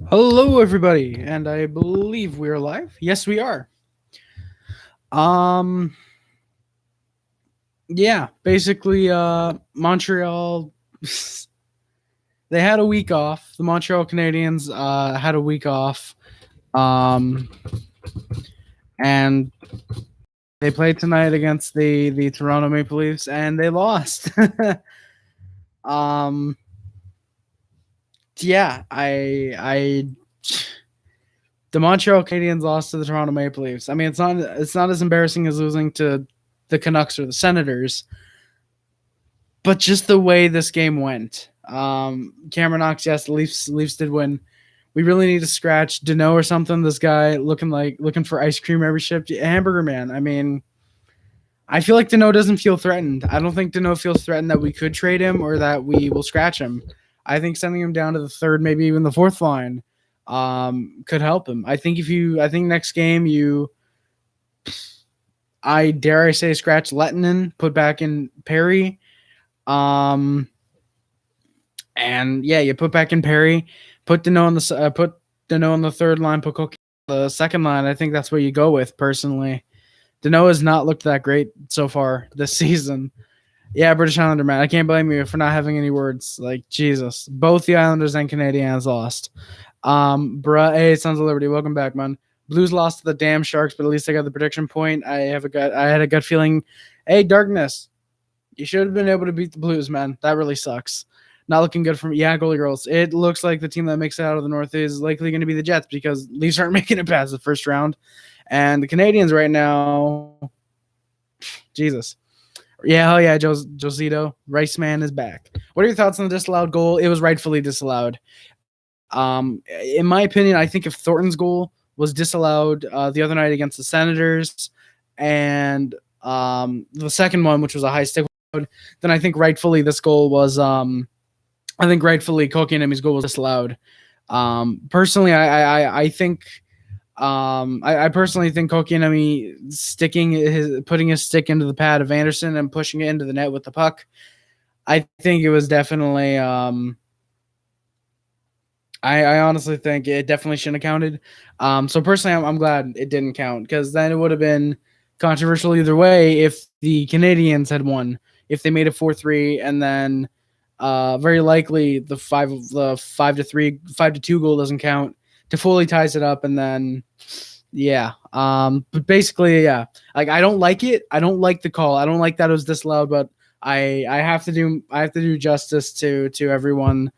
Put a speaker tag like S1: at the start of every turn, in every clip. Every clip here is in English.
S1: Hello, everybody, and I believe we are live. Yes, we are. Um, yeah, basically, Montreal. They had a week off. The Montreal Canadiens had a week off. Um, and they played tonight against the Toronto Maple Leafs, and they lost. um, yeah, the Montreal Canadiens lost to the Toronto Maple Leafs. I mean, it's not as embarrassing as losing to the Canucks or the Senators, but just the way this game went. Cameron Knox, yes, the Leafs did win. We really need to scratch Dano or something. This guy looking for ice cream every shift. Hamburger man. I mean, I feel like Dano doesn't feel threatened. I don't think Dano feels threatened that we could trade him or that we will scratch him. I think sending him down to the third, maybe even the fourth line, could help him. I think next game I dare I say scratch Lettinen, put back in Perry, and yeah, you put back in Perry, put Dano on the third line, put Cook on the second line. I think that's what you go with personally. Dano has not looked that great so far this season. Yeah, British Islander, man. I can't blame you for not having any words. Like, Jesus. Both the Islanders and Canadiens lost. Hey, Sons of Liberty, welcome back, man. Blues lost to the damn Sharks, but at least I got the prediction point. I had a gut feeling. Hey, Darkness, you should have been able to beat the Blues, man. That really sucks. Not looking good for me. Yeah, goalie girls. It looks like the team that makes it out of the North is likely going to be the Jets because Leafs aren't making it past the first round. And the Canadiens right now, Jesus. Yeah, hell yeah, Josito. Rice Man is back. What are your thoughts on the disallowed goal? It was rightfully disallowed. In my opinion, I think if Thornton's goal was disallowed the other night against the Senators and the second one, which was a high stick, then I think rightfully this goal was I think rightfully Kotkaniemi's goal was disallowed. Personally, I think I personally think Kotkaniemi putting his stick into the pad of Anderson and pushing it into the net with the puck. I think it was definitely. I honestly think it definitely shouldn't have counted. So personally, I'm glad it didn't count because then it would have been controversial either way if the Canadiens had won, if they made it 4-3, and then very likely the 5-2 goal doesn't count. Toffoli ties it up, and then yeah. But basically, yeah. Like I don't like it. I don't like the call. I don't like that it was disallowed, but I have to do justice to everyone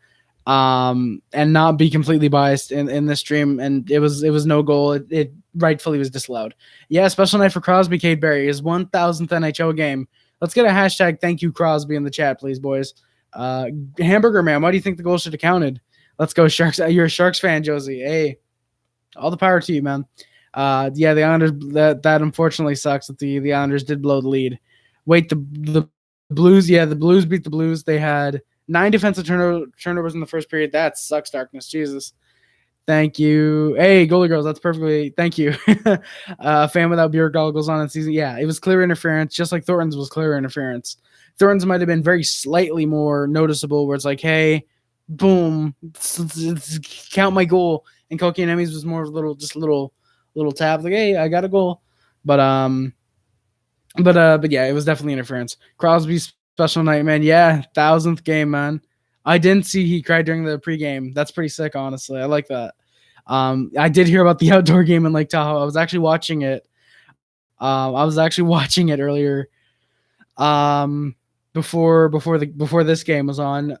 S1: and not be completely biased in this stream. And it was no goal. It rightfully was disallowed. Yeah, special night for Crosby, Cade Berry, his 1,000th NHL game. Let's get a hashtag thank you Crosby in the chat, please, boys. Hamburger man, why do you think the goal should have counted? Let's go Sharks. You're a Sharks fan, Josie. Hey, all the power to you, man. Yeah, the Islanders. That unfortunately sucks that the Islanders did blow the lead. Wait, the Blues. Yeah, the Blues beat the Blues. They had 9 defensive turnovers in the first period. That sucks, Darkness. Jesus. Thank you. Hey, goalie girls, that's perfectly. Thank you. Fan without beer goggles on in season. Yeah, it was clear interference, just like Thornton's was clear interference. Thornton's might have been very slightly more noticeable, where it's like, hey, boom, count my goal. And Kotkaniemi's was more little tap, like, hey, I got a goal. But yeah, it was definitely interference. Crosby's special night, man. Yeah, 1,000th game, man. I didn't see he cried during the pregame. That's pretty sick, honestly. I like that. I did hear about the outdoor game in Lake Tahoe. I was actually watching it. Earlier. Before this game was on.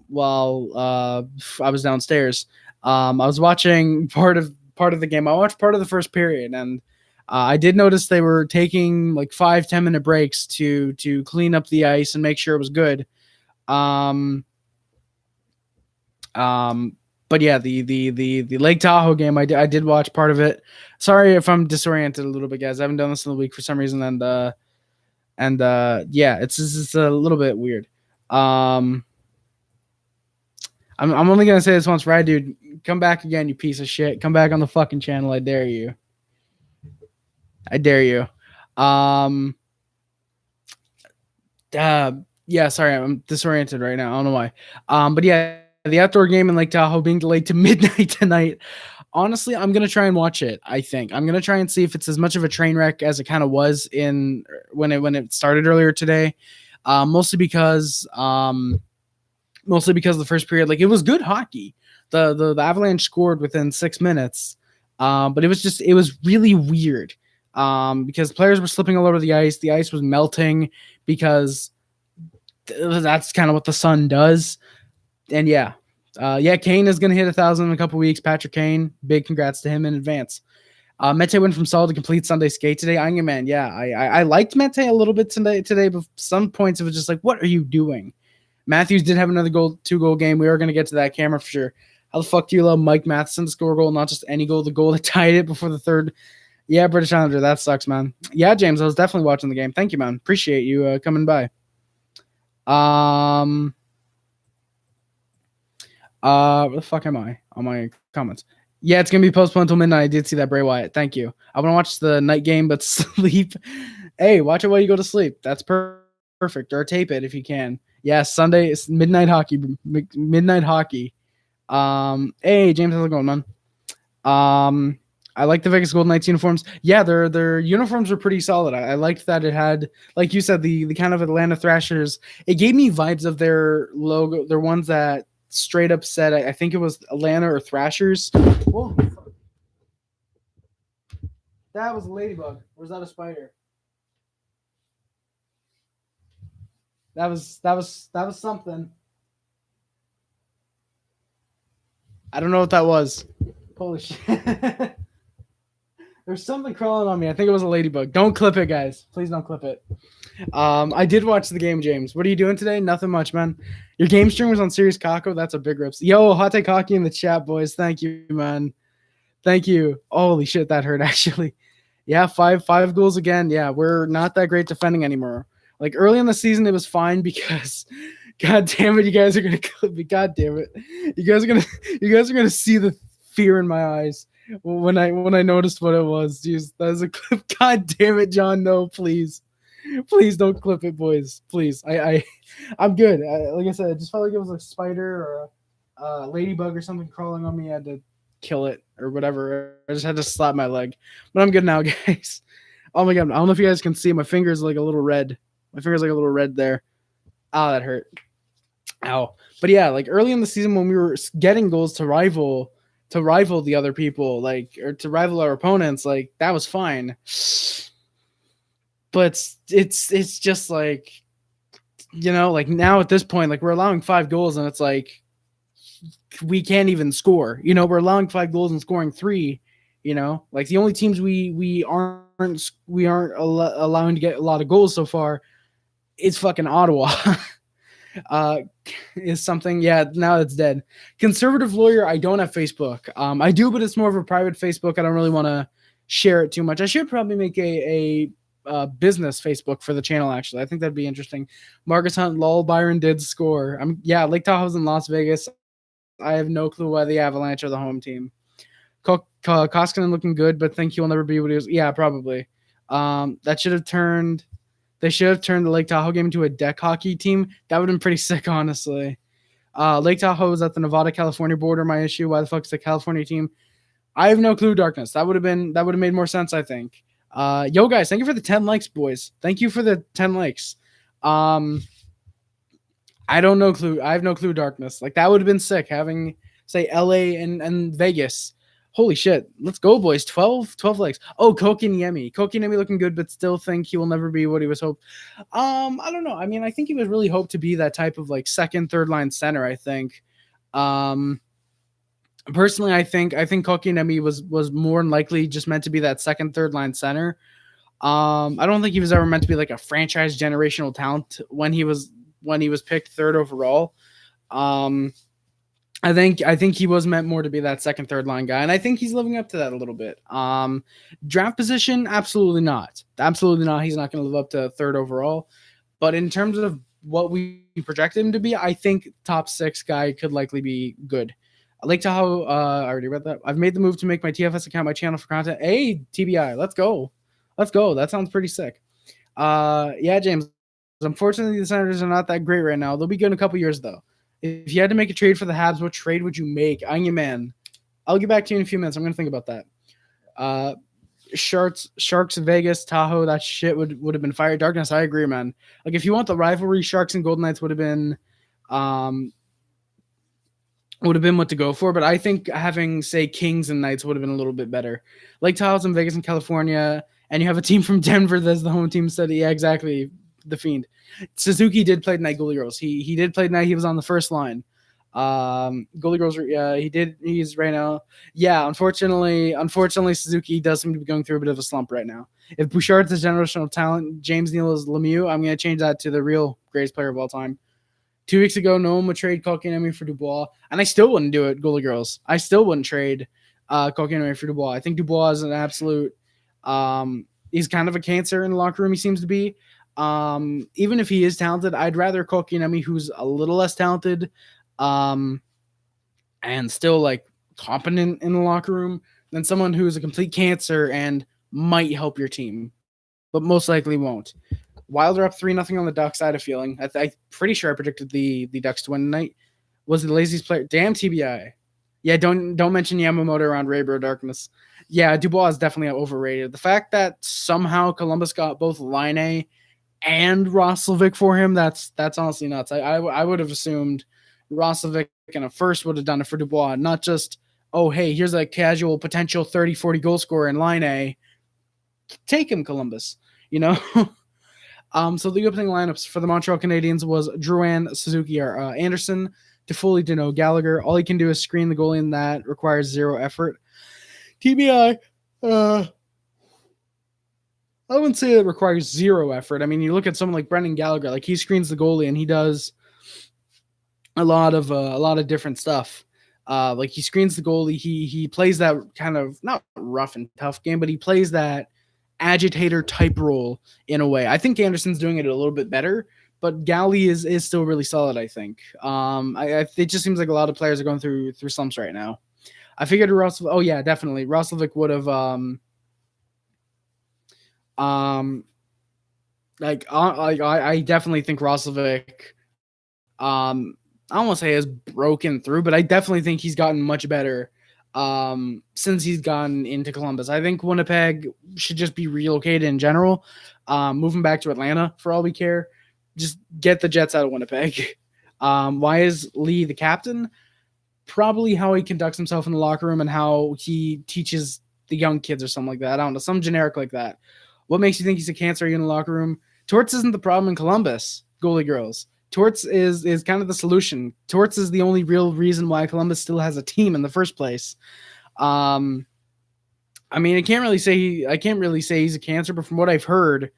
S1: While I was downstairs. I was watching part of the game. I watched part of the first period, and I did notice they were taking like 5-10 minute breaks to clean up the ice and make sure it was good. But yeah, the Lake Tahoe game, I did watch part of it. Sorry if I'm disoriented a little bit, guys. I haven't done this in a week for some reason, and yeah, it's a little bit weird. I'm only gonna say this once, right, dude? Come back again, you piece of shit. Come back on the fucking channel. I dare you. I dare you. Yeah, sorry, I'm disoriented right now. I don't know why. But yeah, the outdoor game in Lake Tahoe being delayed to midnight tonight. Honestly, I'm gonna try and watch it. I think I'm gonna try and see if it's as much of a train wreck as it kind of was in when it started earlier today. Mostly because the first period, like, it was good hockey. The Avalanche scored within 6 minutes, but it was really weird because players were slipping all over the ice. The ice was melting because that's kind of what the sun does. And Kane is going to hit 1,000 in a couple weeks. Patrick Kane, big congrats to him in advance. Mete went from solid to complete Sunday skate today. Man, I liked Mete a little bit today, but some points it was just like, what are you doing? Matthews did have another 2-goal game. We are going to get to that camera for sure. How the fuck do you allow Mike Matheson to score a goal, not just any goal, the goal that tied it before the third? Yeah, British Islander, that sucks, man. Yeah, James, I was definitely watching the game. Thank you, man. Appreciate you coming by. Where the fuck am I on my comments? Yeah, it's gonna be postponed until midnight. I did see that, Bray Wyatt. Thank you. I want to watch the night game, but sleep. Hey, watch it while you go to sleep. That's perfect. Or tape it if you can. Yeah, Sunday is midnight hockey. Midnight hockey. Hey, James, how's it going, man? I like the Vegas Golden Knights uniforms. Yeah, their uniforms were pretty solid. I liked that it had, like you said, the kind of Atlanta Thrashers. It gave me vibes of their logo. They're ones that straight up said, I think it was Atlanta or Thrashers. Whoa. That was a ladybug. Or was that a spider? That was something. I don't know what that was. Holy shit. There's something crawling on me. I think it was a ladybug. Don't clip it, guys. Please don't clip it. I did watch the game, James. What are you doing today? Nothing much, man. Your game stream was on Sirius Kako. That's a big rips. Yo, Hot Take Hockey in the chat, boys. Thank you, man. Thank you. Holy shit, that hurt, actually. Yeah, five goals again. Yeah, we're not that great defending anymore. Like, early in the season, it was fine because, god damn it, you guys are gonna clip me. God damn it, you guys are gonna see the fear in my eyes when I noticed what it was. Jeez, that was a clip. God damn it, John. No, please don't clip it, boys. Please, I'm good. Like I said, it just felt like it was a spider or a ladybug or something crawling on me. I had to kill it or whatever. I just had to slap my leg, but I'm good now, guys. Oh my god, I don't know if you guys can see my fingers like a little red. My finger's like a little red there. Oh, that hurt. Ow. But yeah, like early in the season when we were getting goals to rival the other people, like, or to rival our opponents, like, that was fine. But it's just like, you know, like now at this point, like, we're allowing 5 goals and it's like we can't even score. You know, we're allowing 5 goals and scoring 3. You know, like the only teams we aren't allowing to get a lot of goals so far is fucking Ottawa. Is something. Yeah, now it's dead. Conservative lawyer. I don't have Facebook. I do, but it's more of a private Facebook. I don't really want to share it too much. I should probably make a business Facebook for the channel. Actually, I think that'd be interesting. Marcus Hunt, lol. Byron did score. Lake Tahoe's in Las Vegas. I have no clue why the Avalanche are the home team. Kotkaniemi looking good, but think he'll never be what he was. Yeah, probably. They should have turned the Lake Tahoe game into a deck hockey team. That would have been pretty sick, honestly. Lake Tahoe is at the Nevada-California border. My issue. Why the fuck is the California team? I have no clue, Darkness. That would have made more sense, I think. Yo, guys, thank you for the 10 likes, boys. Thank you for the 10 likes. I don't know clue. I have no clue, Darkness. Like, that would have been sick, having, say, LA and Vegas. Holy shit. Let's go, boys. 12 likes. Oh, Kotkaniemi. Kotkaniemi looking good, but still think he will never be what he was hoped. I don't know. I mean, I think he was really hoped to be that type of, like, second, third line center, I think. Personally, I think Kotkaniemi was more than likely just meant to be that second, third line center. I don't think he was ever meant to be like a franchise generational talent when he was picked 3rd overall. I think he was meant more to be that second, third line guy, and I think he's living up to that a little bit. Draft position, absolutely not. Absolutely not. He's not going to live up to 3rd overall. But in terms of what we projected him to be, I think top 6 guy could likely be good. Lake Tahoe, I already read that. I've made the move to make my TFS account my channel for content. Hey, TBI, let's go. That sounds pretty sick. Yeah, James. Unfortunately, the Senators are not that great right now. They'll be good in a couple years, though. If you had to make a trade for the Habs, what trade would you make? Anya man. I'll get back to you in a few minutes. I'm gonna think about that. Sharks, Vegas, Tahoe, that shit would have been fire. Darkness, I agree, man. Like if you want the rivalry, Sharks and Golden Knights would have been what to go for, but I think having, say, Kings and Knights would have been a little bit better. Lake Tahoe's in Vegas and California, and you have a team from Denver that's the home team. Said, yeah, exactly, the Fiend. Suzuki did play tonight, goalie girls. He did play tonight. He was on the first line. Goalie girls, yeah, he did. He's right now. Yeah, unfortunately, Suzuki does seem to be going through a bit of a slump right now. If Bouchard's a generational talent, James Neal is Lemieux, I'm going to change that to the real greatest player of all time. 2 weeks ago, no one would trade Kotkaniemi for Dubois, and I still wouldn't do it, goalie girls. I still wouldn't trade Kotkaniemi for Dubois. I think Dubois is an absolute he's kind of a cancer in the locker room, he seems to be. Even if he is talented, I'd rather Kotkaniemi, who's a little less talented and still like competent in the locker room, than someone who's a complete cancer and might help your team, but most likely won't. Wild are up 3-0 on the Ducks. I had a feeling. I'm pretty sure I predicted the Ducks to win tonight. Was the laziest player? Damn TBI. Yeah, don't mention Yamamoto around Raybro Darkness. Yeah, Dubois is definitely overrated. The fact that somehow Columbus got both Line and Roslovic for him, that's honestly nuts. I would have assumed Roslovic in a first would have done it for Dubois, not just, oh, hey, here's a casual potential 30, 40 goal scorer in Line. Take him, Columbus, you know? So the opening lineups for the Montreal Canadiens was Drouin, Suzuki, or Anderson, Toffoli, Danault, Gallagher. All he can do is screen the goalie, and that requires zero effort. TBI, I wouldn't say it requires zero effort. I mean, you look at someone like Brendan Gallagher, like he screens the goalie, and he does a lot of different stuff. Like he screens the goalie, he plays that kind of not rough and tough game, but he plays that agitator type role in a way. I think Anderson's doing it a little bit better, but Galley is still really solid, I think. It just seems like a lot of players are going through slumps right now. I figured Russell. Oh yeah, definitely. Roslovic would have I definitely think Roslovic I don't want to say has broken through, but I definitely think he's gotten much better since he's gone into Columbus. I think Winnipeg should just be relocated in general, moving back to Atlanta for all we care. Just get the Jets out of Winnipeg. Why is Lee the captain? Probably how he conducts himself in the locker room and how he teaches the young kids or something like that. I don't know, some generic like that. What makes you think he's a cancer in the locker room? Torts isn't the problem in Columbus, goalie girls. Torts is kind of the solution. Torts is the only real reason why Columbus still has a team in the first place. I mean, I can't really say he's a cancer, but from what I've heard,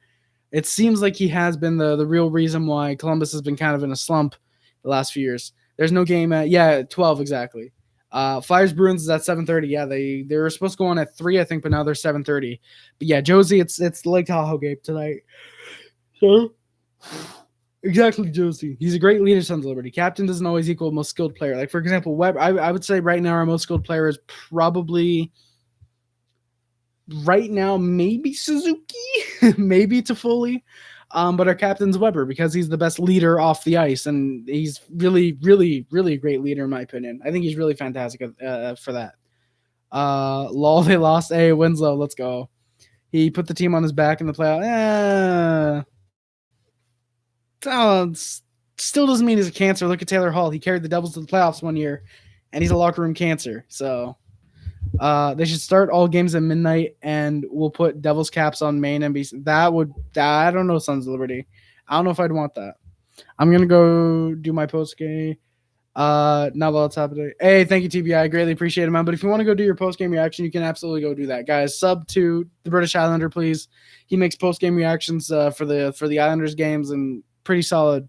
S1: it seems like he has been the real reason why Columbus has been kind of in a slump the last few years. There's no game at 12 exactly. Flyers Bruins is at 7:30. Yeah, they were supposed to go on at 3, I think, but now they're 7:30. But yeah, Josie, it's the Lake Tahoe game tonight. So exactly, Josie. He's a great leader, Sons of Liberty. Captain doesn't always equal most skilled player. Like, for example, Webb, I would say right now our most skilled player is probably right now maybe Suzuki, maybe Toffoli. But our captain's Weber because he's the best leader off the ice, and he's really, really, really a great leader in my opinion. I think he's really fantastic for that. Lol, they lost. Hey, Winslow, let's go. He put the team on his back in the playoff. Still doesn't mean he's a cancer. Look at Taylor Hall. He carried the Devils to the playoffs one year, and he's a locker room cancer. So they should start all games at midnight, and we'll put Devils caps on main NBC. I don't know, Sons of Liberty. I don't know if I'd want that. I'm gonna go do my post game. Not while it's happening. Hey, thank you, TBI. I greatly appreciate it, man. But if you want to go do your post game reaction, you can absolutely go do that, guys. Sub to the British Islander, please. He makes post game reactions for the Islanders games, and pretty solid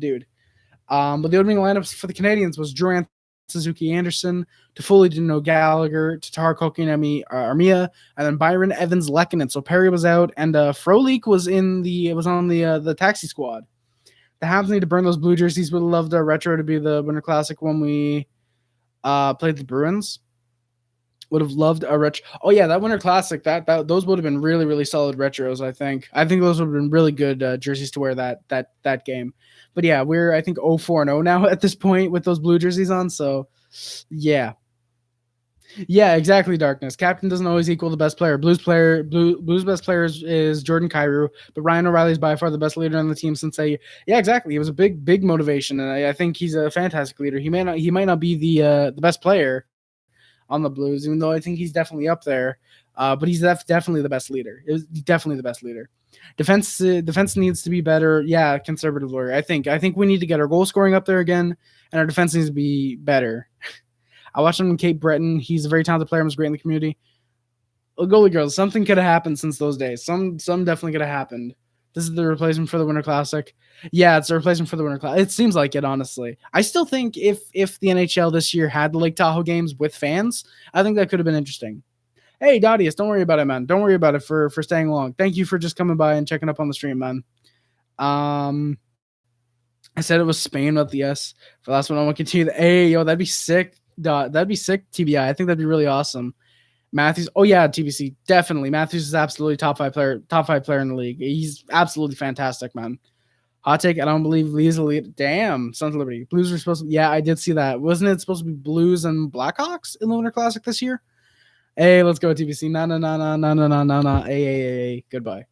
S1: dude. But the opening lineups for the Canadiens was Durant, Suzuki, Anderson, Toffoli, Danault, Gallagher, Tatar, Kotkaniemi, Armia, and then Byron, Evans, Lehkonen. So Perry was out, and Frolik was on the taxi squad. The Habs need to burn those blue jerseys. Would have loved our retro to be the Winter Classic when we played the Bruins. Would have loved a retro. Oh yeah, that Winter Classic. That those would have been really really solid retros. I think. I think those would have been really good jerseys to wear that game. But yeah, we're I think 0-4-0 now at this point with those blue jerseys on. So yeah, yeah, exactly. Darkness. Captain doesn't always equal the best player. Blues best player is Jordan Kyrou, but Ryan O'Reilly is by far the best leader on the team since yeah, exactly. He was a big motivation, and I think he's a fantastic leader. He might not be the best player on the Blues, even though I think he's definitely up there. But he's definitely the best leader. It was definitely the best leader. Defense needs to be better. Yeah, conservative lawyer. I think we need to get our goal scoring up there again, and our defense needs to be better. I watched him in Cape Breton. He's a very talented player and was great in the community. Goalie girls, something could have happened since those days. Some definitely could have happened. This is the replacement for the Winter Classic. Yeah, it's a replacement for the Winter Classic. It seems like it, honestly. I still think if the NHL this year had the Lake Tahoe games with fans, I think that could have been interesting. Hey, Dadius, don't worry about it, man. Don't worry about it for staying long. Thank you for just coming by and checking up on the stream, man. I said it was Spain with the S. For the last one, I want to continue. Hey, yo, that'd be sick. That'd be sick, TBI. I think that'd be really awesome. Matthews. Oh yeah, TBC. Definitely. Matthews is absolutely top five player in the league. He's absolutely fantastic, man. Hot take. I don't believe Lee's elite. Damn. Sons of Liberty. Blues were supposed to. Yeah, I did see that. Wasn't it supposed to be Blues and Blackhawks in the Winter Classic this year? Hey, let's go TBC. No. Hey. Goodbye.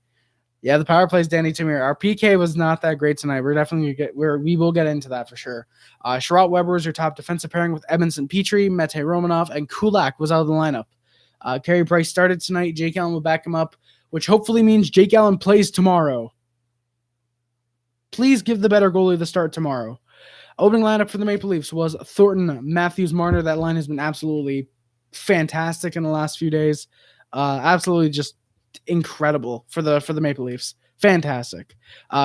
S1: Yeah, the power plays Danny Tamir. Our PK was not that great tonight. We're definitely we will get into that for sure. Sherratt Weber was your top defensive pairing with Edmondson Petrie, Mete Romanov, and Kulak was out of the lineup. Carey Price started tonight. Jake Allen will back him up, which hopefully means Jake Allen plays tomorrow. Please give the better goalie the start tomorrow. Opening lineup for the Maple Leafs was Thornton, Matthews, Marner. That line has been absolutely fantastic in the last few days. Absolutely just incredible for the Maple Leafs. Fantastic.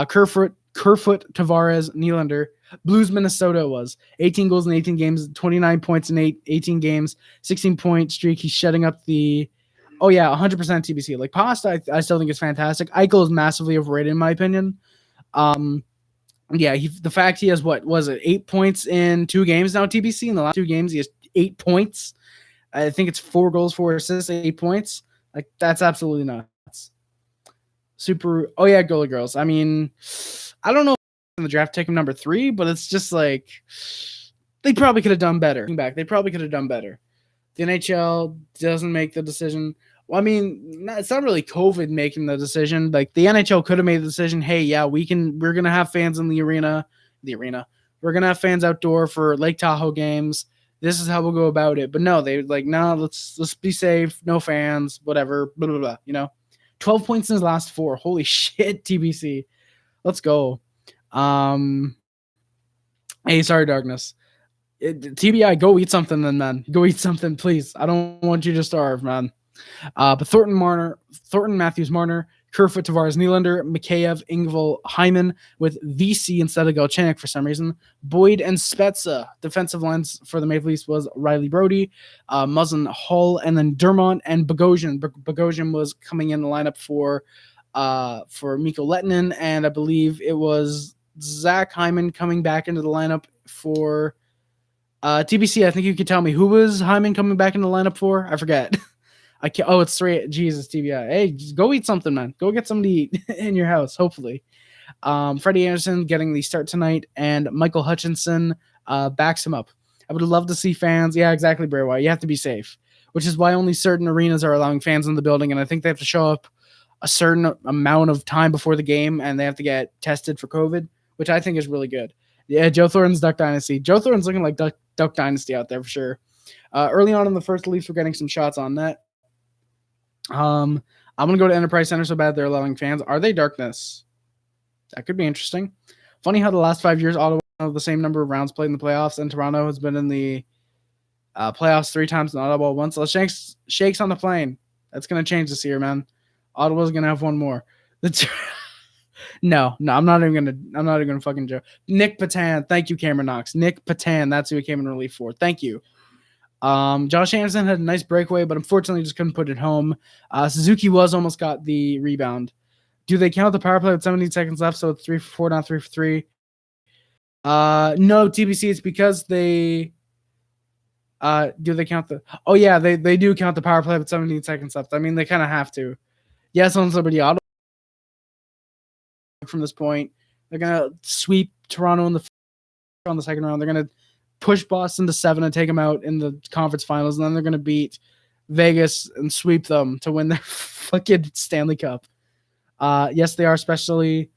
S1: Kerfoot, Tavares, Nylander. Blues, Minnesota was 18 goals in 18 games, 29 points in 18 games, 16-point streak. He's shutting up the 100% TBC. Like Pasta, I still think is fantastic. Eichel is massively overrated in my opinion. The fact he has 8 points in 2 games now, TBC. In the last 2 games, he has 8 points. I think it's 4 goals, 4 assists, 8 points. Like, that's absolutely nuts. Goalie girls. I mean, I don't know if in the draft take him number 3, but it's just like they probably could have done better. They probably could have done better. The NHL doesn't make the decision. Well, I mean, it's not really COVID making the decision. Like, the NHL could have made the decision, hey, yeah, we're going to have fans in the arena. We're going to have fans outdoor for Lake Tahoe games. This is how we'll go about it. But no, they like, no, let's be safe. No fans, whatever, blah, blah, blah, 12 points in his last 4. Holy shit, TBC. Let's go. Hey, sorry, Darkness. TBI, go eat something then, man. Go eat something, please. I don't want you to starve, man. But Thornton, Matthews, Marner, Kerfoot, Tavares, Nylander, Mikheyev, Engvall, Hyman with VC instead of Galchenyuk for some reason. Boyd and Spezza. Defensive lines for the Maple Leafs was Riley Brody, Muzzin, Hull, and then Dermont and Bogosian. Bogosian was coming in the lineup for Mikko Lehtinen, and I believe it was Zach Hyman coming back into the lineup for TBC. I think you could tell me who was Hyman coming back into the lineup for. I forget. I can't. Oh, it's 3. Jesus, TBI. Hey, just go eat something, man. Go get something to eat in your house, hopefully. Freddie Anderson getting the start tonight, and Michael Hutchinson backs him up. I would love to see fans. Yeah, exactly, Bray Wyatt. You have to be safe, which is why only certain arenas are allowing fans in the building, and I think they have to show up a certain amount of time before the game, and they have to get tested for COVID, which I think is really good. Yeah, Joe Thornton's Duck Dynasty. Joe Thornton's looking like Duck Dynasty out there for sure. Early on in the first, the Leafs were getting some shots on net. I'm gonna go to Enterprise Center so bad they're allowing fans. Are they Darkness? That could be interesting. Funny how the last 5 years Ottawa have the same number of rounds played in the playoffs, and Toronto has been in the playoffs 3 times and Ottawa once. Let's shakes on the plane. That's gonna change this year, man. Ottawa's gonna have one more. No, I'm not even gonna fucking joke. Nick Patan, thank you, Cameron Knox. Nick Patan, that's who he came in relief for. Thank you. Josh Anderson had a nice breakaway, but unfortunately just couldn't put it home. Suzuki almost got the rebound. Do they count the power play with 17 seconds left? So it's 3 for 4, not 3 for 3. No, TBC, it's because they Do they count the? Oh yeah, they do count the power play with 17 seconds left. I mean, they kind of have to. Yes, on Liberty Auto from this point. They're gonna sweep Toronto on the second round. They're gonna push Boston to 7 and take them out in the conference finals, and then they're gonna beat Vegas and sweep them to win their fucking Stanley Cup. Yes, they are, especially.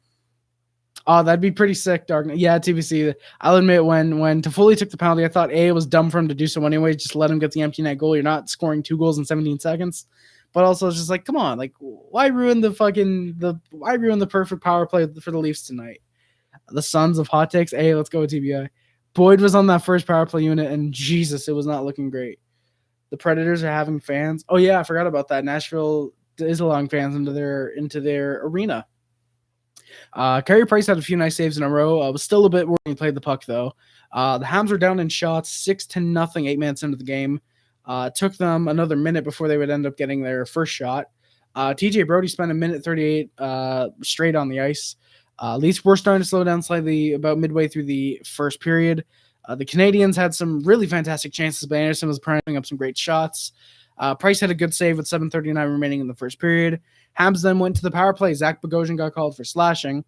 S1: Oh, that'd be pretty sick, Darkness. Yeah, TBC. I'll admit, when Toffoli took the penalty, I thought it was dumb for him to do so anyway. Just let him get the empty net goal. You're not scoring 2 goals in 17 seconds. But also, it's just like, come on, like, why ruin the perfect power play for the Leafs tonight? The sons of hot takes. Hey, let's go with TBI. Boyd was on that first power play unit, and Jesus, it was not looking great. The Predators are having fans. Oh yeah, I forgot about that. Nashville is allowing fans into their arena. Carey Price had a few nice saves in a row. Was still a bit worried when he played the puck, though. The Habs were down in shots, 6-0, 8 minutes into the game. Took them another minute before they would end up getting their first shot. TJ Brodie spent a minute 38 straight on the ice. Leafs were starting to slow down slightly about midway through the first period. The Canadiens had some really fantastic chances, but Anderson was putting up some great shots. Price had a good save with 7:39 remaining in the first period. Habs then went to the power play. Zach Bogosian got called for slashing.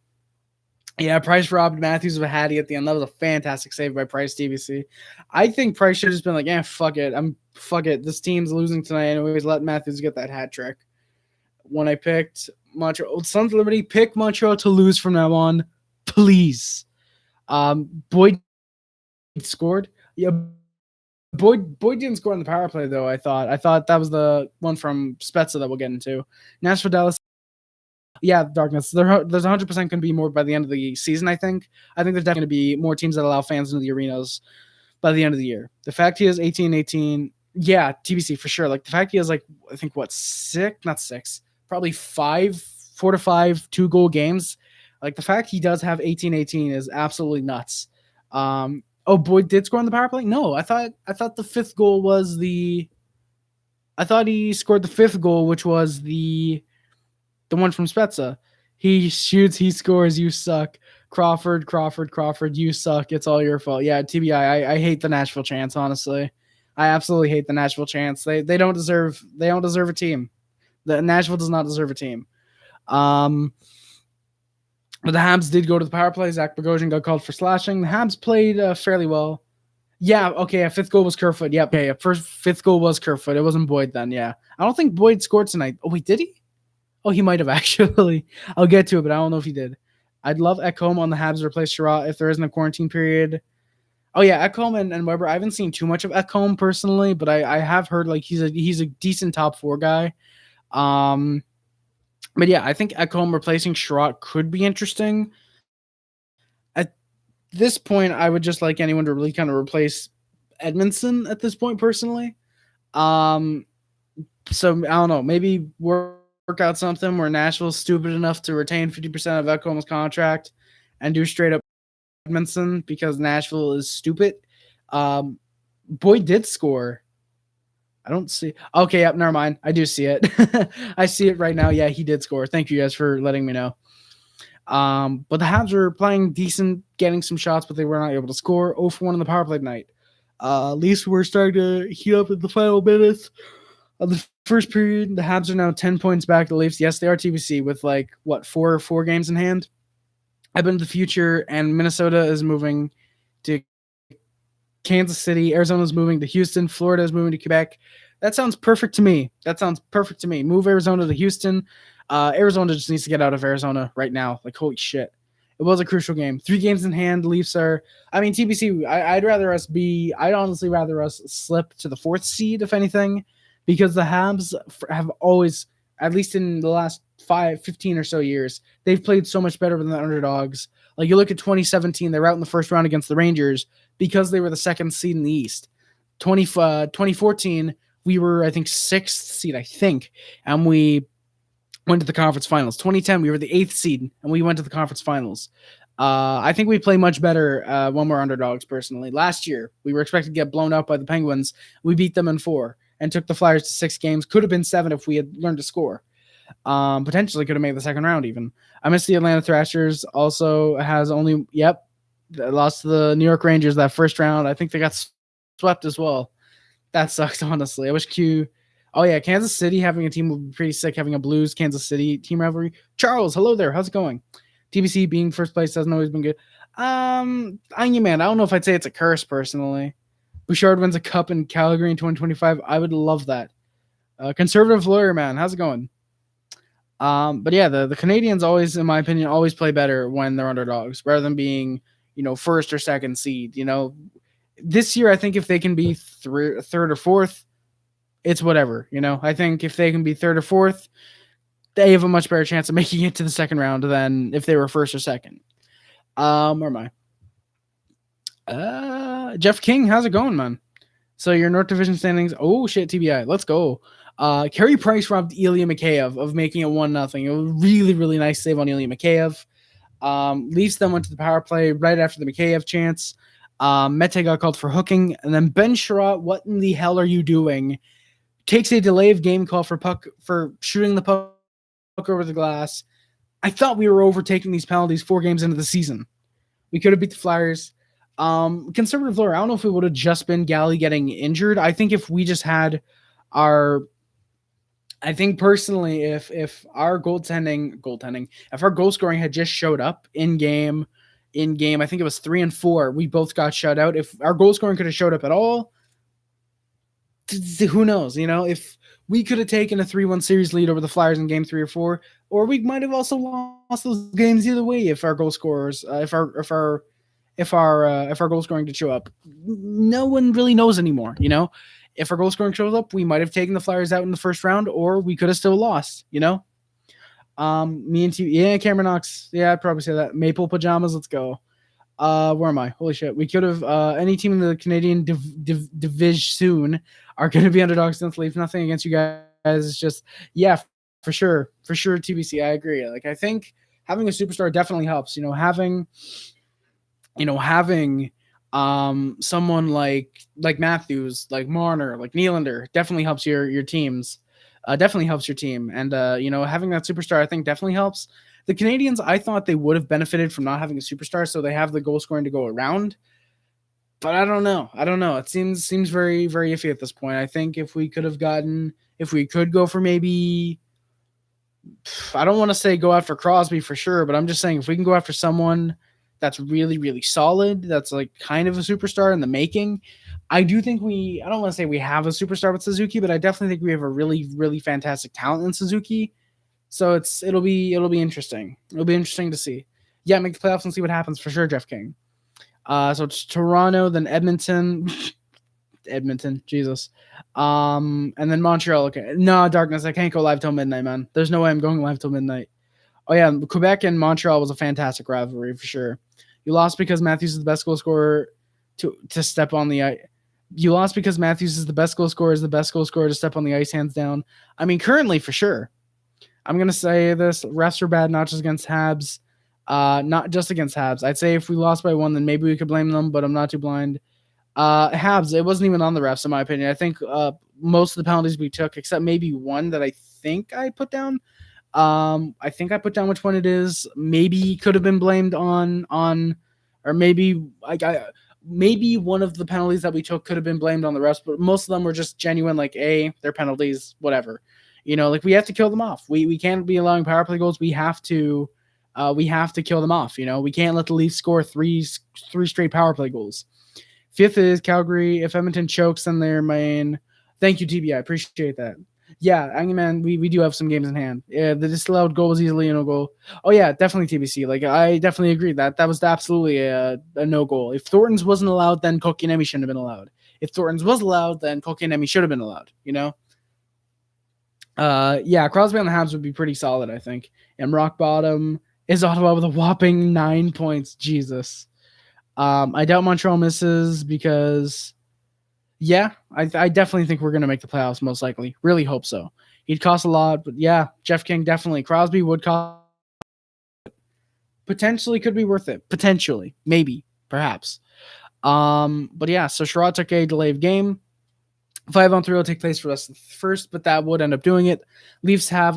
S1: Yeah, Price robbed Matthews of a hattie at the end. That was a fantastic save by Price, TBC. I think Price should have just been like, fuck it. This team's losing tonight anyways. Let Matthews get that hat trick. When I picked Montreal, Sons of Liberty, pick Montreal to lose from now on, please. Boyd scored. Yeah, Boyd didn't score on the power play, though, I thought that was the one from Spezza that we'll get into. Nashville, Dallas. Yeah, Darkness. There's 100% going to be more by the end of the season, I think. I think there's definitely going to be more teams that allow fans into the arenas by the end of the year. The fact he has 18-18, yeah, TBC for sure. Like, the fact he has, like, I think, probably 4 to 5 2-goal games. Like, the fact he does have 18-18 is absolutely nuts. Oh, Boyd did score on the power play? No, I thought the 5th goal was I thought he scored the 5th goal, which was the one from Spezza. He shoots, he scores, you suck. Crawford, you suck. It's all your fault. Yeah, TBI, I hate the Nashville chants, honestly. I absolutely hate the Nashville chants. They don't deserve a team. The Nashville does not deserve a team. But the Habs did go to the power play. Zach Bogosian got called for slashing. The Habs played fairly well. Yeah, okay, a 5th goal was Kerfoot. Yep, okay, 5th goal was Kerfoot. It wasn't Boyd then, yeah. I don't think Boyd scored tonight. Oh, wait, did he? Oh, he might have, actually. I'll get to it, but I don't know if he did. I'd love Ekholm on the Habs to replace Sherratt if there isn't a quarantine period. Oh, yeah, Ekholm and Weber. I haven't seen too much of Ekholm personally, but I have heard like he's a decent top 4 guy. But yeah, I think Ekholm replacing Sherratt could be interesting. At this point, I would just like anyone to really kind of replace Edmondson at this point, personally. So I don't know, maybe work out something where Nashville's stupid enough to retain 50% of Ekholm's contract and do straight up Edmondson because Nashville is stupid. Boyd did score. I don't see. Okay, yep, never mind. I do see it. I see it right now. Yeah, he did score. Thank you guys for letting me know. But the Habs were playing decent, getting some shots, but they were not able to score. 0-for-1 in the power play tonight. Leafs were starting to heat up in the final minutes of the first period. The Habs are now 10 points back to the Leafs. Yes, they are TBC with like, what, four games in hand? I've been to the future, and Minnesota is moving to Kansas City. Arizona is moving to Houston. Florida is moving to Quebec. That sounds perfect to me. Move Arizona to Houston. Arizona just needs to get out of Arizona right now. Like, holy shit. It was a crucial game. 3 games in hand. Leafs are, TBC, I'd honestly rather us slip to the 4th seed, if anything, because the Habs have always, at least in the last 15 or so years, they've played so much better than the underdogs. Like, you look at 2017, they were out in the first round against the Rangers because they were the 2nd seed in the East. 2014, we were, I think, 6th seed, and we went to the conference finals. 2010, we were the 8th seed, and we went to the conference finals. I think we play much better when we're underdogs, personally. Last year, we were expected to get blown out by the Penguins. We beat them in 4 and took the Flyers to 6 games. Could have been 7 if we had learned to score. Potentially could have made the 2nd round even. I miss the Atlanta Thrashers. Also has lost to the New York Rangers that first round. I think they got swept as well. That sucks, honestly. I wish Q. Oh yeah, Kansas City having a team would be pretty sick. Having a Blues Kansas City team rivalry. Charles, hello there. How's it going? TBC being first place hasn't always been good. Man, I don't know if I'd say it's a curse personally. Bouchard wins a cup in Calgary in 2025. I would love that. Conservative lawyer man, how's it going? But yeah, the Canadiens always, in my opinion, always play better when they're underdogs rather than being, first or second seed. This year I think if they can be third or fourth, it's whatever. I think if they can be third or fourth, they have a much better chance of making it to the second round than if they were first or second. Where am I? Jeff King, how's it going, man? So your North Division standings. Oh shit, TBI, let's go. Carey Price robbed Ilya Mikheyev of making it 1-0. A really, really nice save on Ilya Mikheyev. Leafs then went to the power play right after the Mikheyev chance. Mete got called for hooking, and then Ben Sherratt, what in the hell are you doing? Takes a delay of game call for shooting the puck over the glass. I thought we were overtaking these penalties 4 games into the season. We could have beat the Flyers. Conservative lawyer, I don't know if it would have just been Galley getting injured. I think if we just had I think personally, if our goaltending, if our goal scoring had just showed up in game, I think it was 3 and 4, we both got shut out. If our goal scoring could have showed up at all, who knows? If we could have taken a 3-1 series lead over the Flyers in game 3 or 4, or we might have also lost those games either way if our goal scorers, if our goal scoring did show up. No one really knows anymore. If our goal scoring shows up, we might have taken the Flyers out in the first round, or we could have still lost. Me and Cameron Knox. Yeah, I'd probably say that. Maple pajamas. Let's go. Where am I? Holy shit. We could have any team in the Canadian division soon are going to be underdogs against Leafs. Nothing against you guys. It's just, yeah, for sure. TBC. I agree. Like, I think having a superstar definitely helps, having someone like Matthews, like Marner, like Nylander definitely helps your teams. Definitely helps your team. And, having that superstar, I think definitely helps. The Canadiens, I thought they would have benefited from not having a superstar, so they have the goal scoring to go around. But I don't know. It seems very, very iffy at this point. I think if we could go for maybe, I don't want to say go after Crosby for sure, but I'm just saying if we can go after someone that's really, really solid, that's like kind of a superstar in the making, I do think I don't want to say we have a superstar with Suzuki, but I definitely think we have a really, really fantastic talent in Suzuki. So it'll be interesting. It'll be interesting to see. Yeah, make the playoffs and see what happens for sure, Jeff King. So it's Toronto, then Edmonton. Jesus. And then Montreal. Okay. No, Darkness, I can't go live till midnight, man. There's no way I'm going live till midnight. Oh yeah, Quebec and Montreal was a fantastic rivalry for sure. You lost because Matthews is the best goal scorer to step on the ice. You lost because Matthews is the best goal scorer to step on the ice, hands down. I mean, currently for sure. I'm gonna say this: refs are bad, not just against Habs. Not just against Habs. I'd say if we lost by 1, then maybe we could blame them, but I'm not too blind. Habs, it wasn't even on the refs, in my opinion. I think most of the penalties we took, except maybe one that I think I put down. I think I put down which one it is. Maybe could have been blamed on, or maybe maybe one of the penalties that we took could have been blamed on the refs, but most of them were just genuine, like, they're penalties, whatever. Like we have to kill them off. We can't be allowing power play goals. We have to kill them off. We can't let the Leafs score three straight power play goals. 5th is Calgary. If Edmonton chokes, then they're main. Thank you, TB. I appreciate that. Yeah, I mean, man, we do have some games in hand. Yeah, the disallowed goal was easily a no goal. Oh yeah, definitely TBC. Like I definitely agree that was absolutely a no goal. If Thornton's wasn't allowed, then Kotkaniemi shouldn't have been allowed. If Thornton's was allowed, then Kotkaniemi should have been allowed. Yeah, Crosby on the Habs would be pretty solid, I think. And rock bottom is Ottawa with a whopping 9 points. Jesus. I doubt Montreal misses because, yeah, I definitely think we're going to make the playoffs, most likely. Really hope so. He'd cost a lot, but yeah, Jeff King definitely. Crosby would cost. Potentially could be worth it. Potentially. Maybe. Perhaps. But yeah, so Sherratt took a delay of game. 5-on-3 will take place for us first, but that would end up doing it. Leafs have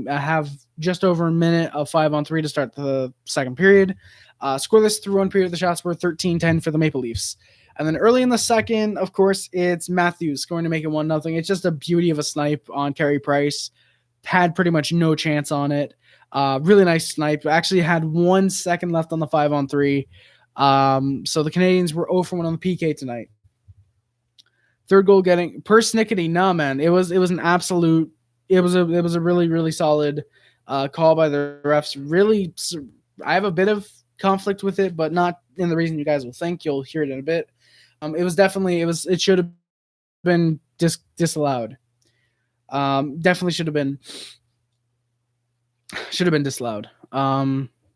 S1: have just over a minute of 5-on-3 to start the second period. Scoreless through one period. The shots were 13-10 for the Maple Leafs. And then early in the second, of course, it's Matthews scoring to make it 1-0. It's just a beauty of a snipe on Carey Price. Had pretty much no chance on it. Really nice snipe. Actually had 1 second left on the 5-on-3. So the Canadiens were 0 for 1 on the PK tonight. Third goal getting persnickety. Nah, man. It was an absolute. It was a really, really solid call by the refs. Really, I have a bit of conflict with it, but not in the reason you guys will think. You'll hear it in a bit. It was definitely it should have been disallowed. Definitely should have been disallowed.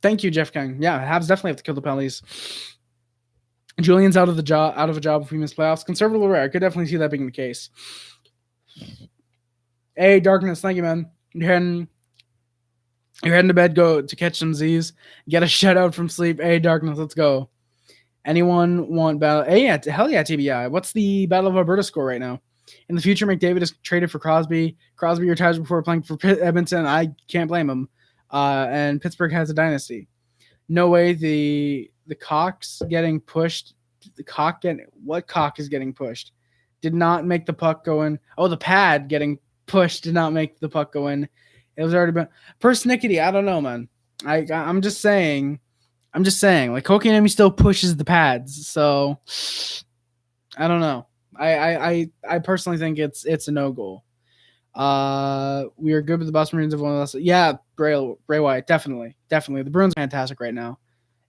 S1: Thank you, Jeff King. Yeah, Habs definitely have to kill the penalties. Julian's out of a job if we miss playoffs. Conservative rare. I could definitely see that being the case. Hey, Darkness, thank you, man. You're heading to bed, go to catch some Z's. Get a shutout from sleep. Hey, Darkness, let's go. Anyone want battle? Hey, yeah, hell yeah, TBI. What's the Battle of Alberta score right now? In the future, McDavid is traded for Crosby. Crosby retires before playing for Edmonton. I can't blame him. And Pittsburgh has a dynasty. No way the Cock's getting pushed. What Cock is getting pushed? Did not make the puck go in. Oh, the pad getting pushed did not make the puck go in. It was already been persnickety. I don't know, man. I'm just saying. Like Kotkaniemi still pushes the pads, so I don't know. I personally think it's a no goal. We are good with the Boston Bruins of one of us. Yeah, Bray Wyatt, definitely. The Bruins are fantastic right now.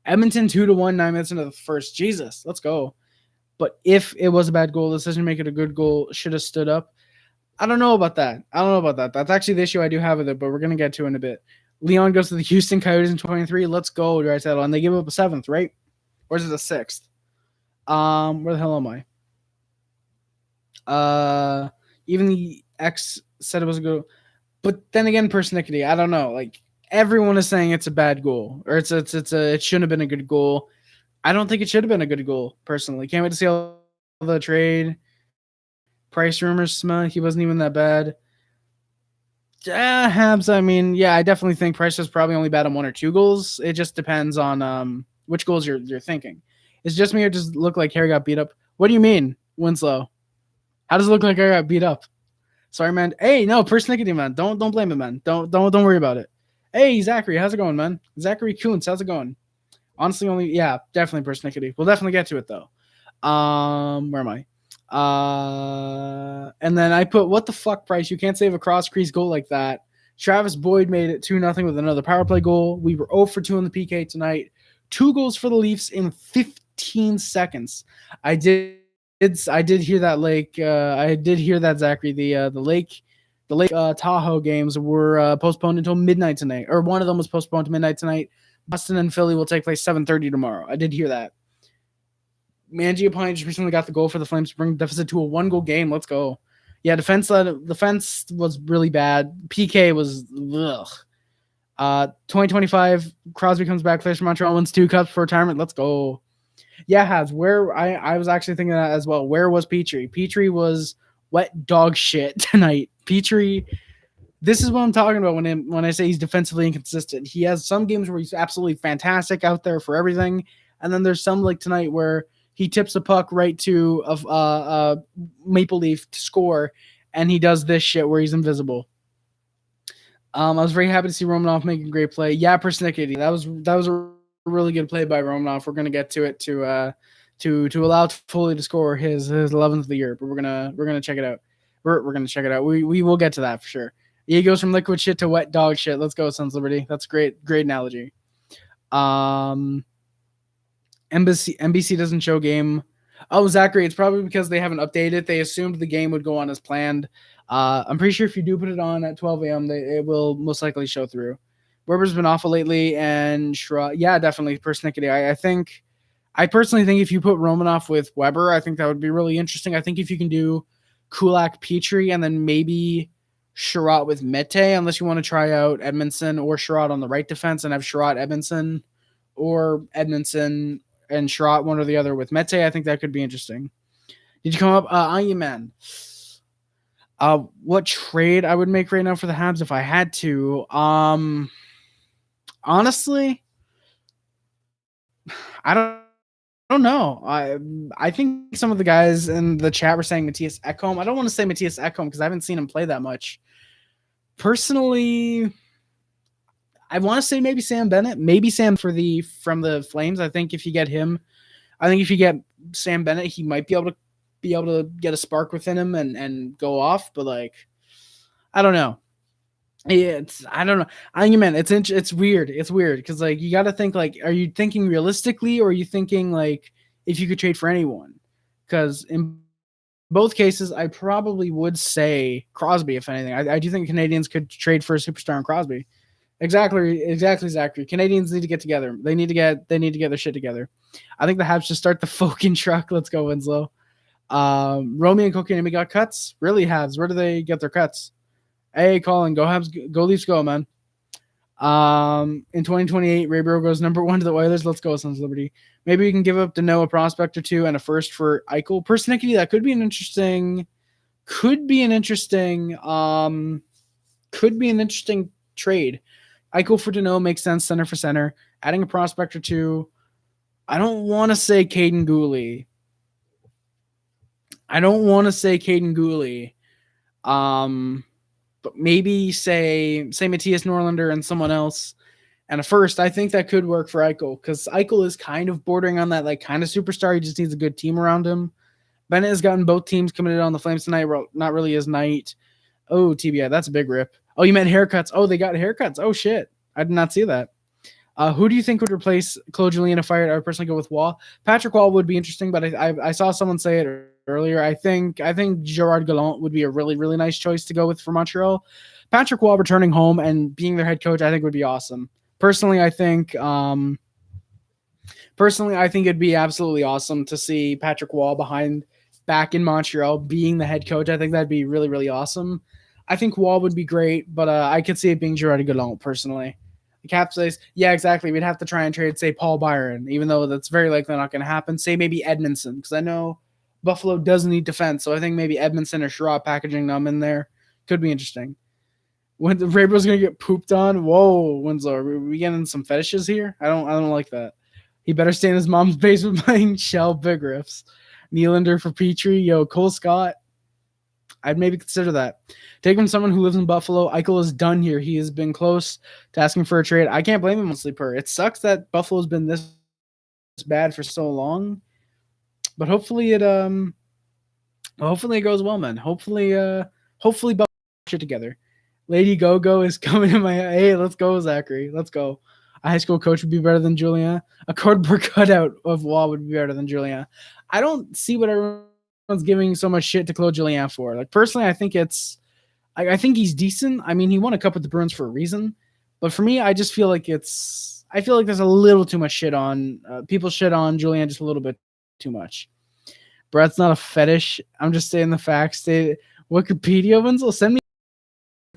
S1: Edmonton 2-1, 9 minutes into the first. Jesus, let's go. But if it was a bad goal decision, make it a good goal. Should have stood up. I don't know about that. That's actually the issue I do have with it, but we're gonna get to in a bit. Leon goes to the Houston Coyotes in 23. Let's go, Draisaitl. And they give up a 7th, right? Or is it a 6th? Where the hell am I? Even the X said it was a good, but then again, persnickety. I don't know. Like everyone is saying it's a bad goal, or it shouldn't have been a good goal. I don't think it should have been a good goal, personally. Can't wait to see all the trade price rumors smell. He wasn't even that bad. Habs, I mean, yeah, I definitely think Price was probably only bad on 1 or 2 goals. It just depends on which goals you're thinking. It's just me or does it look like Harry got beat up? What do you mean, Winslow? How does it look like I got beat up? Sorry, man. Hey, no, persnickety, man. Don't blame it, man. Don't worry about it. Hey, Zachary, how's it going, man? Zachary Kuntz, how's it going? Honestly, definitely persnickety. We'll definitely get to it though. Where am I? And then I put, what the fuck, Price? You can't save a cross-crease goal like that. Travis Boyd made it 2-0 with another power play goal. We were 0 for 2 in the PK tonight. 2 goals for the Leafs in 15 seconds. I did hear that, Lake. I did hear that, Zachary. The Lake Tahoe games were postponed until midnight tonight, or one of them was postponed to midnight tonight. Boston and Philly will take place 7:30 tomorrow. I did hear that. Mangiapane just recently got the goal for the Flames to bring the deficit to a 1-goal game. Let's go. Yeah, defense was really bad. PK was ugh. 2025, Crosby comes back, plays for Montreal, wins 2 cups for retirement. Let's go. Yeah, Habs. Where I was actually thinking that as well. Where was Petrie? Petrie was wet dog shit tonight. Petrie. This is what I'm talking about when I say he's defensively inconsistent. He has some games where he's absolutely fantastic out there for everything, and then there's some like tonight where he tips a puck right to a Maple Leaf to score, and he does this shit where he's invisible. I was very happy to see Romanov making a great play. Yeah, persnickety. That was a really good play by Romanov. We're gonna get to it to allow Toffoli to score his 11th of the year, but we're gonna check it out. We're gonna check it out. We will get to that for sure. He goes from liquid shit to wet dog shit. Let's go, Sons Liberty. That's great analogy. NBC doesn't show game. Oh, Zachary, it's probably because they haven't updated. They assumed the game would go on as planned. I'm pretty sure if you do put it on at 12 a.m., it will most likely show through. Weber's been awful lately, and yeah, definitely persnickety. I personally think if you put Romanoff with Weber, I think that would be really interesting. I think if you can do Kulak, Petrie, and then maybe Sherratt with Mete, unless you want to try out Edmondson or Sherratt on the right defense and have Sherratt, Edmondson, or Edmondson and Sherratt, one or the other with Mete, I think that could be interesting. Did you come up? Man. What trade I would make right now for the Habs if I had to? Honestly, I don't don't know. I think some of the guys in the chat were saying Matthias Ekholm. I don't want to say Matthias Ekholm because I haven't seen him play that much. Personally, I want to say maybe Sam Bennett, maybe Sam from the Flames. I think if you get him, I think if you get Sam Bennett, he might be able to get a spark within him and go off. But like, I don't know. I don't know. I mean, man, it's weird. It's weird because like you got to think like, are you thinking realistically or are you thinking like if you could trade for anyone? Because in both cases, I probably would say Crosby. If anything, I do think Canadians could trade for a superstar in Crosby. Exactly, Zachary. Canadians need to get together. They need to get their shit together. I think the Habs should start the fucking truck. Let's go, Winslow. Romy and Kotkaniemi got cuts. Really, Habs? Where do they get their cuts? Hey, Colin, go Habs, go Leafs, go, man. In 2028, Ray Burrow goes number 1 to the Oilers. Let's go, Sons of Liberty. Maybe we can give up Danault, a prospect or two, and a first for Eichel. Persnickety, that could be an interesting trade. Eichel for Danault makes sense, center for center. Adding a prospect or two. I don't want to say Caden Gooley. But maybe say Matthias Norlinder and someone else and a first. I think that could work for Eichel because Eichel is kind of bordering on that like kind of superstar. He just needs a good team around him. Bennett has gotten both teams committed on the Flames tonight. Not really his night. Oh, TBI, that's a big rip. Oh, you meant haircuts. Oh, they got haircuts. Oh, shit. I did not see that. Who do you think would replace Claude Julien if fired? I would personally go with Wall. Patrick Wall would be interesting, but I saw someone say it earlier. I think Gerard Gallant would be a really, really nice choice to go with for Montreal. Patrick Wall returning home and being their head coach, I think would be awesome. Personally, I think it'd be absolutely awesome to see Patrick Wall back in Montreal being the head coach. I think that'd be really, really awesome. I think Wall would be great, but I could see it being Gerard Gallant personally. The Caps says, yeah, exactly. We'd have to try and trade, say, Paul Byron, even though that's very likely not going to happen. Say maybe Edmondson, because I know Buffalo does need defense, so I think maybe Edmondson or Sherrod packaging them in there could be interesting. When the Rainbow's going to get pooped on, whoa, Winslow, are we getting some fetishes here? I don't like that. He better stay in his mom's basement playing shell big riffs. Nylander for Petrie, yo, Cole Scott. I'd maybe consider that. Take from someone who lives in Buffalo. Eichel is done here. He has been close to asking for a trade. I can't blame him on Sleeper. It sucks that Buffalo's been this bad for so long, but hopefully it goes well, man. Hopefully Buffalo shit together. Lady Go-Go is coming in my hey, let's go, Zachary. Let's go. A high school coach would be better than Julien. A cardboard cutout of Wall would be better than Julien. I don't see what everyone's giving so much shit to Claude Julien for. Like personally, I think he's decent. I mean, he won a cup with the Bruins for a reason. But for me, I just feel like there's a little too much shit on people shit on Julien just a little bit too much. Brett's not a fetish. I'm just saying the facts. Wikipedia Winslow, send me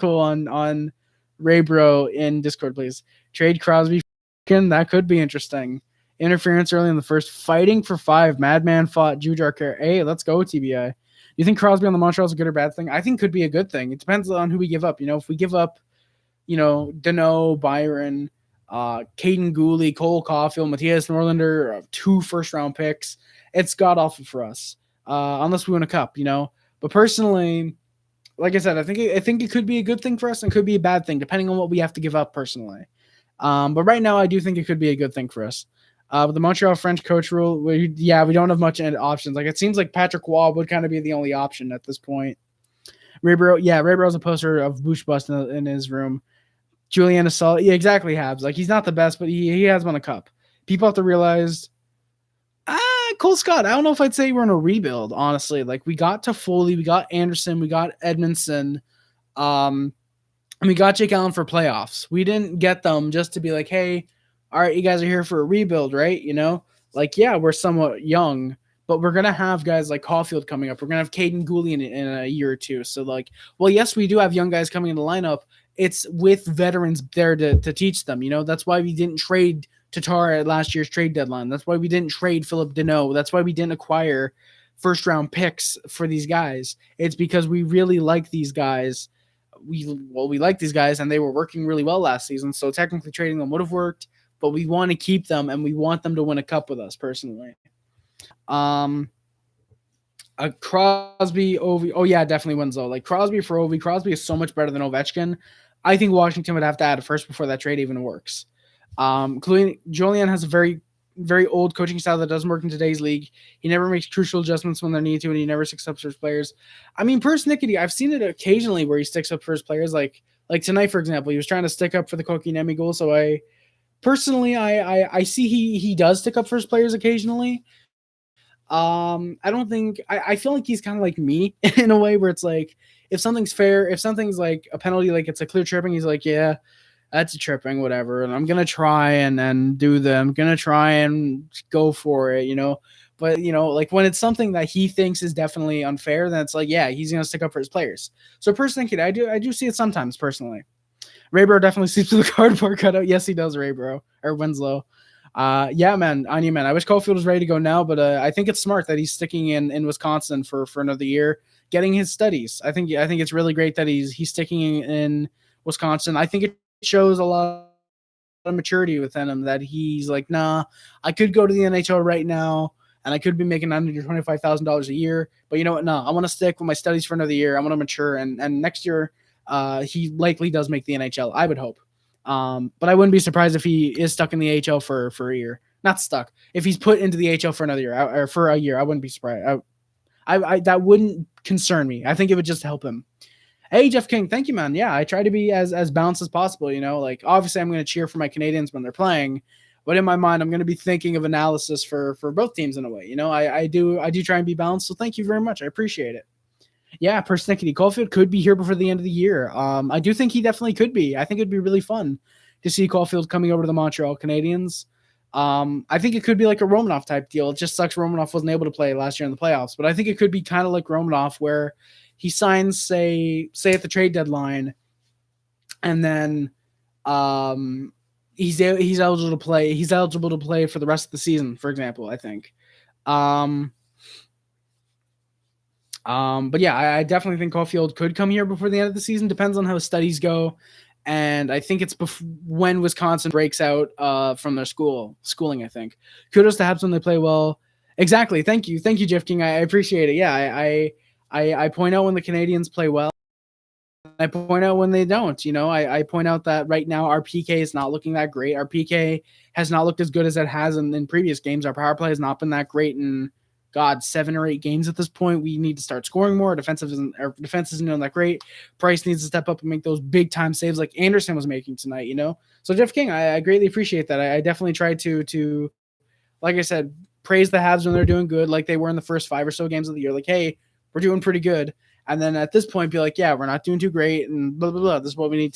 S1: on Ray Bro in Discord, please. Trade Crosby. That could be interesting. Interference early in the first. Fighting for 5. Madman fought Jujar Care. Hey, let's go, TBI. You think Crosby on the Montreal is a good or bad thing? I think could be a good thing. It depends on who we give up. If we give up, Danault, Byron, Caden Gooley, Cole Caulfield, Matthias Norlinder, 2 first-round picks, it's god-awful for us. Unless we win a cup, But personally, like I said, I think it could be a good thing for us and could be a bad thing, depending on what we have to give up personally. But right now, I do think it could be a good thing for us. With the Montreal French coach rule, we don't have much options. Like it seems like Patrick Wall would kind of be the only option at this point. Ray Burrow's a poster of Bush Bust in his room. Julien is solid. Yeah, exactly, Habs. Like he's not the best, but he has won a cup. People have to realize, Cole Scott. I don't know if I'd say we're in a rebuild, honestly. Like we got Toffoli, we got Anderson, we got Edmondson, and we got Jake Allen for playoffs. We didn't get them just to be like, hey, all right, you guys are here for a rebuild, right? Like, yeah, we're somewhat young, but we're going to have guys like Caulfield coming up. We're going to have Caden Gooley in a year or two. So, like, well, yes, we do have young guys coming in the lineup. It's with veterans there to teach them. That's why we didn't trade Tatar at last year's trade deadline. That's why we didn't trade Philip Danault. That's why we didn't acquire first-round picks for these guys. It's because we really like these guys. We like these guys, and they were working really well last season. So technically trading them would have worked. But we want to keep them, and we want them to win a cup with us personally. Um, Crosby, Ovi. Oh yeah, definitely Winslow. Like Crosby for Ovi. Crosby is so much better than Ovechkin. I think Washington would have to add a first before that trade even works. Julian has a very, very old coaching style that doesn't work in today's league. He never makes crucial adjustments when they need to, and he never sticks up for his players. I mean, persnickety, I've seen it occasionally where he sticks up for his players. Like tonight, for example, he was trying to stick up for the Kotkaniemi goal. So I see he does stick up for his players occasionally. I don't think I feel like he's kind of like me in a way where it's like if something's fair, if something's like a penalty, like it's a clear tripping, he's like, yeah, that's a tripping, whatever. And I'm gonna try and do them. I'm gonna try and go for it, you know. But like when it's something that he thinks is definitely unfair, then it's like, yeah, he's gonna stick up for his players. So personally, I do see it sometimes personally. Raybro definitely sleeps with a cardboard cutout. Yes, he does, Raybro or Winslow. Yeah, man, Anya, man. I wish Caulfield was ready to go now, but I think it's smart that he's sticking in Wisconsin for another year, getting his studies. I think it's really great that he's sticking in Wisconsin. I think it shows a lot of maturity within him that he's like, nah, I could go to the NHL right now and I could be making $125,000 a year, but you know what? No, I want to stick with my studies for another year. I want to mature, and next year, he likely does make the NHL. I would hope. But I wouldn't be surprised if he is stuck in the AHL for a year. Not stuck. If he's put into the AHL for another year or for a year, I wouldn't be surprised. I that wouldn't concern me. I think it would just help him. Hey, Jeff King, thank you, man. Yeah, I try to be as balanced as possible. You know, like obviously I'm going to cheer for my Canadians when they're playing, but in my mind I'm going to be thinking of analysis for both teams in a way. You know, I do try and be balanced. So thank you very much. I appreciate it. Yeah, persnickety. Caulfield could be here before the end of the year. I do think he definitely could be. I think it'd be really fun to see Caulfield coming over to the Montreal Canadiens. I think it could be like a Romanov type deal. It just sucks Romanov wasn't able to play last year in the playoffs, but I think it could be kind of like Romanov where he signs, say at the trade deadline, and then he's eligible to play. He's eligible to play for the rest of the season, for example. I think. But yeah, I definitely think Caulfield could come here before the end of the season. Depends on how his studies go, and I think it's when Wisconsin breaks out from their schooling. I think kudos to Habs when they play well. Exactly. Thank you, Jeff King. I appreciate it. Yeah, I point out when the Canadians play well. I point out when they don't. You know, I point out that right now our PK is not looking that great. Our PK has not looked as good as it has in previous games. Our power play has not been that great in 7 or 8 games at this point. We need to start scoring more. Our defense isn't doing that great. Price needs to step up and make those big time saves like Anderson was making tonight, you know? So Jeff King, I greatly appreciate that. I definitely try to, like I said, praise the Habs when they're doing good, like they were in the first 5 or so games of the year. Like, hey, we're doing pretty good. And then at this point, be like, yeah, we're not doing too great, and blah blah blah. This is what we need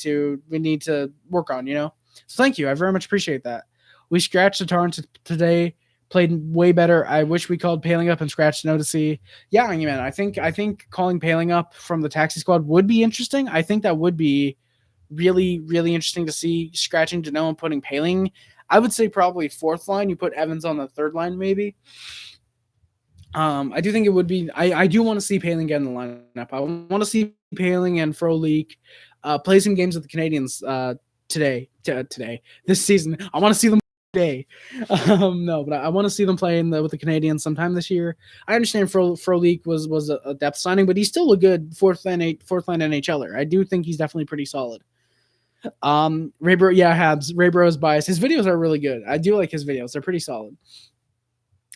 S1: to work on, you know. So thank you, I very much appreciate that. We scratched the Torrents today, played way better. I wish we called Paling up and scratched no to see. Yeah, I mean, man, I think calling Paling up from the taxi squad would be interesting. I think that would be really, really interesting to see, scratching Dano and putting Paling. I would say probably 4th line. You put Evans on the 3rd line, maybe. I do think it would be. I do want to see Paling get in the lineup. I want to see Paling and Frolik play some games with the Canadians today. This season. I want to see them today. No, but I want to see them play with the Canadians sometime this year. I understand Frolik was a depth signing, but he's still a good fourth line NHLer. I do think he's definitely pretty solid. Raybro, yeah, Habs. Raybro is biased. His videos are really good. I do like his videos. They're pretty solid.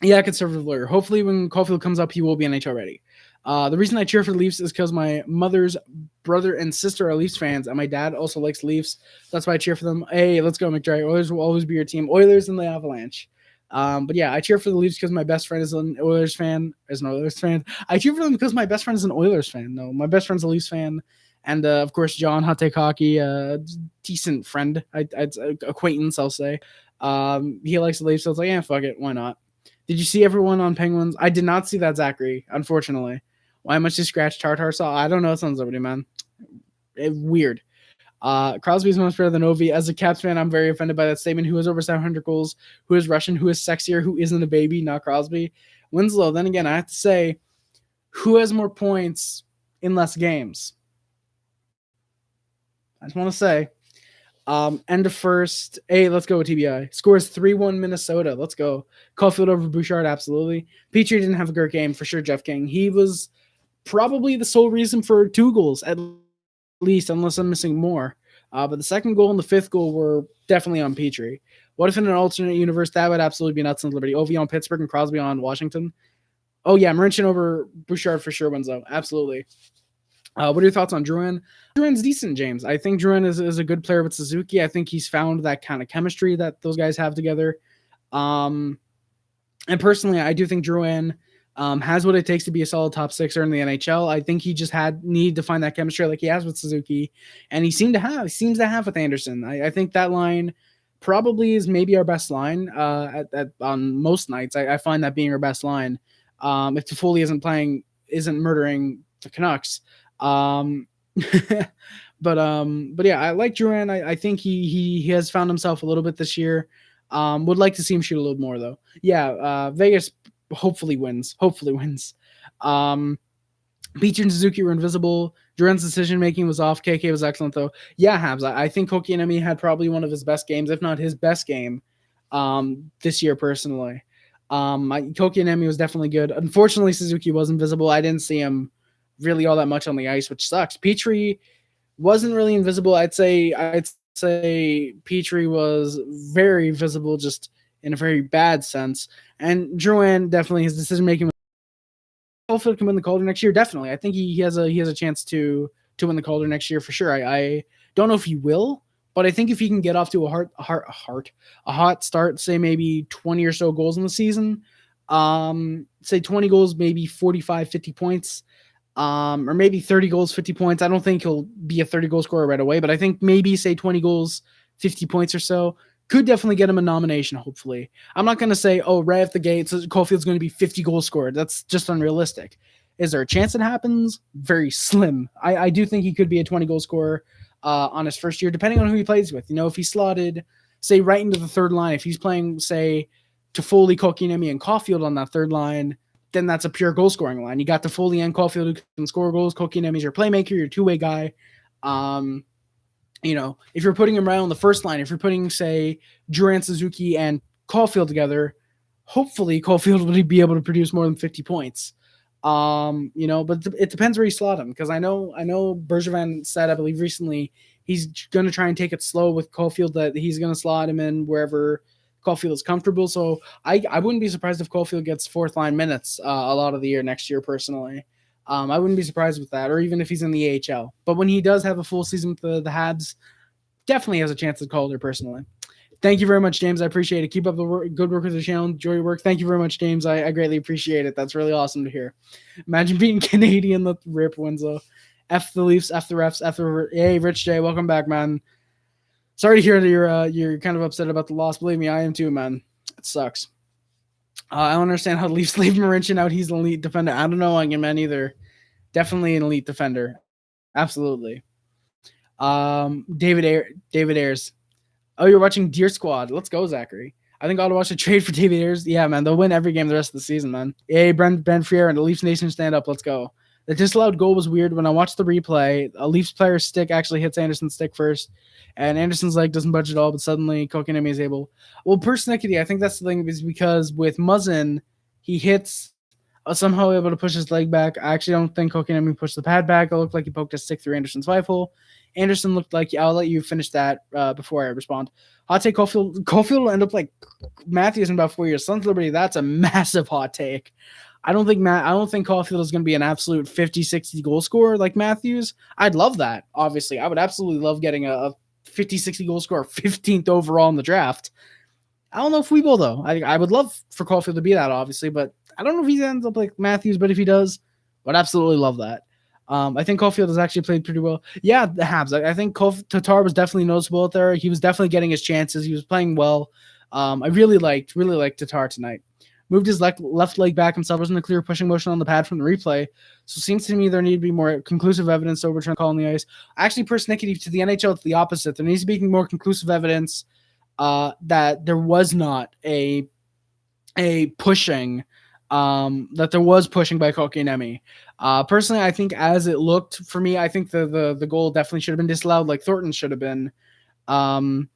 S1: Yeah, conservative lawyer. Hopefully when Caulfield comes up, he will be NHL ready. The reason I cheer for the Leafs is because my mother's brother and sister are Leafs fans, and my dad also likes Leafs. That's why I cheer for them. Hey, let's go, McDry. Oilers will always be your team. Oilers and the Avalanche. But yeah, I cheer for the Leafs because my best friend is an Oilers fan. I cheer for them because my best friend is an Oilers fan. No, my best friend's a Leafs fan. And, of course, John, Hot Take Hockey, decent friend. Acquaintance, I'll say. He likes the Leafs, so it's like, yeah, fuck it. Why not? Did you see everyone on Penguins? I did not see that, Zachary, unfortunately. Why much you scratch Tartar saw? I don't know. It sounds somebody, man. Weird. Crosby's much better than Ovi. As a Caps fan, I'm very offended by that statement. Who has over 700 goals? Who is Russian? Who is sexier? Who isn't a baby? Not Crosby. Winslow, then again, I have to say, who has more points in less games? I just want to say, End of first. Hey, let's go with TBI. Scores 3-1 Minnesota. Let's go. Caulfield over Bouchard, absolutely. Petrie didn't have a great game for sure. Jeff King. He was probably the sole reason for 2 goals at least, unless I'm missing more. But the second goal and the fifth goal were definitely on Petrie. What if in an alternate universe that would absolutely be nuts in Liberty? Ovi on Pittsburgh and Crosby on Washington. Oh yeah, Marincin over Bouchard for sure wins out. Absolutely. What are your thoughts on Drouin? Drouin's decent, James. I think Drouin is a good player with Suzuki. I think he's found that kind of chemistry that those guys have together. And personally, I do think Drouin has what it takes to be a solid top sixer in the NHL. I think he just need to find that chemistry like he has with Suzuki, and he seems to have with Anderson. I think that line probably is maybe our best line on most nights. I find that being our best line. If Toffoli isn't murdering the Canucks. But yeah, I like Drouin. I think he has found himself a little bit this year. Would like to see him shoot a little more though. Yeah, Vegas hopefully wins. Beach and Suzuki were invisible. Drouin's decision making was off. KK was excellent though. Yeah, Habs. I think Kotkaniemi had probably one of his best games, if not his best game, this year personally. Kotkaniemi was definitely good. Unfortunately, Suzuki was invisible. I didn't see him really all that much on the ice, which sucks. Petrie wasn't really invisible. I'd say Petrie was very visible, just in a very bad sense. And Drouin, definitely his decision making. Caulfield can win the Calder next year. Definitely, I think he has a chance to win the Calder next year for sure. I don't know if he will, but I think if he can get off to a hot start, say maybe 20 or so goals in the season, say 20 goals, maybe 45, 50 points. Or maybe 30 goals, 50 points. I don't think he'll be a 30 goal scorer right away, but I think maybe say 20 goals, 50 points or so could definitely get him a nomination, hopefully. I'm not going to say, right at the gate, so Caulfield's going to be 50 goals scored. That's just unrealistic. Is there a chance it happens? Very slim. I do think he could be a 20 goal scorer on his first year, depending on who he plays with. If he slotted, say, right into the third line, if he's playing, say, Toffoli, Kotkaniemi, and Caulfield on that third line, then that's a pure goal scoring line. You got Toffoli and Caulfield who can score goals. Kotkaniemi's your playmaker, your two-way guy. If you're putting him right on the first line, if you're putting, say, Drouin, Suzuki, and Caulfield together, hopefully Caulfield would be able to produce more than 50 points. But it depends where you slot him, because I know Bergevin said, I believe recently, he's going to try and take it slow with Caulfield, that he's going to slot him in wherever Caulfield is comfortable. So I wouldn't be surprised if Caulfield gets fourth line minutes a lot of the year next year, personally. I wouldn't be surprised with that, or even if he's in the AHL. But when he does have a full season with the Habs, definitely has a chance at Calder, personally. Thank you very much, James. I appreciate it. Keep up the good work with the channel. Enjoy your work. Thank you very much, James. I greatly appreciate it. That's really awesome to hear. Imagine being Canadian. Let rip, Winslow. F the Leafs, F the refs, F the... Hey, Rich J, welcome back, man. Sorry to hear that you're kind of upset about the loss. Believe me, I am too, man. It sucks. I don't understand how the Leafs leave Marincin out. He's an elite defender. I don't know, man, either. Definitely an elite defender. Absolutely. David Ayers. Oh, you're watching Deer Squad. Let's go, Zachary. I think Ottawa should trade for David Ayers. Yeah, man, they'll win every game the rest of the season, man. Hey, Ben Freer and the Leafs Nation stand up. Let's go. The disallowed goal was weird. When I watched the replay, a Leafs player's stick actually hits Anderson's stick first, and Anderson's leg doesn't budge at all, but suddenly Kotkaniemi is able. Well, persnickety, I think that's the thing, is because with Muzzin, he hits somehow able to push his leg back. I actually don't think Kotkaniemi pushed the pad back. It looked like he poked his stick through Anderson's five hole. Anderson looked like, I'll let you finish that before I respond. Hot take, Caulfield will end up like Matthews in about 4 years. Sons of Liberty, that's a massive hot take. I don't think Caulfield is going to be an absolute 50, 60 goal scorer like Matthews. I'd love that, obviously. I would absolutely love getting a 50, 60 goal scorer, 15th overall in the draft. I don't know if we will, though. I would love for Caulfield to be that, obviously, but I don't know if he ends up like Matthews, but if he does, I would absolutely love that. I think Caulfield has actually played pretty well. Yeah, the Habs. I think Tatar was definitely noticeable out there. He was definitely getting his chances. He was playing well. I really liked Tatar tonight. Moved his left leg back himself. Wasn't a clear pushing motion on the pad from the replay. So it seems to me there need to be more conclusive evidence to overturn call on the ice. Actually, persnickety to the NHL, it's the opposite. There needs to be more conclusive evidence that there was not a pushing, that there was pushing by Kotkaniemi. Personally, I think as it looked for me, I think the goal definitely should have been disallowed, like Thornton should have been. Um,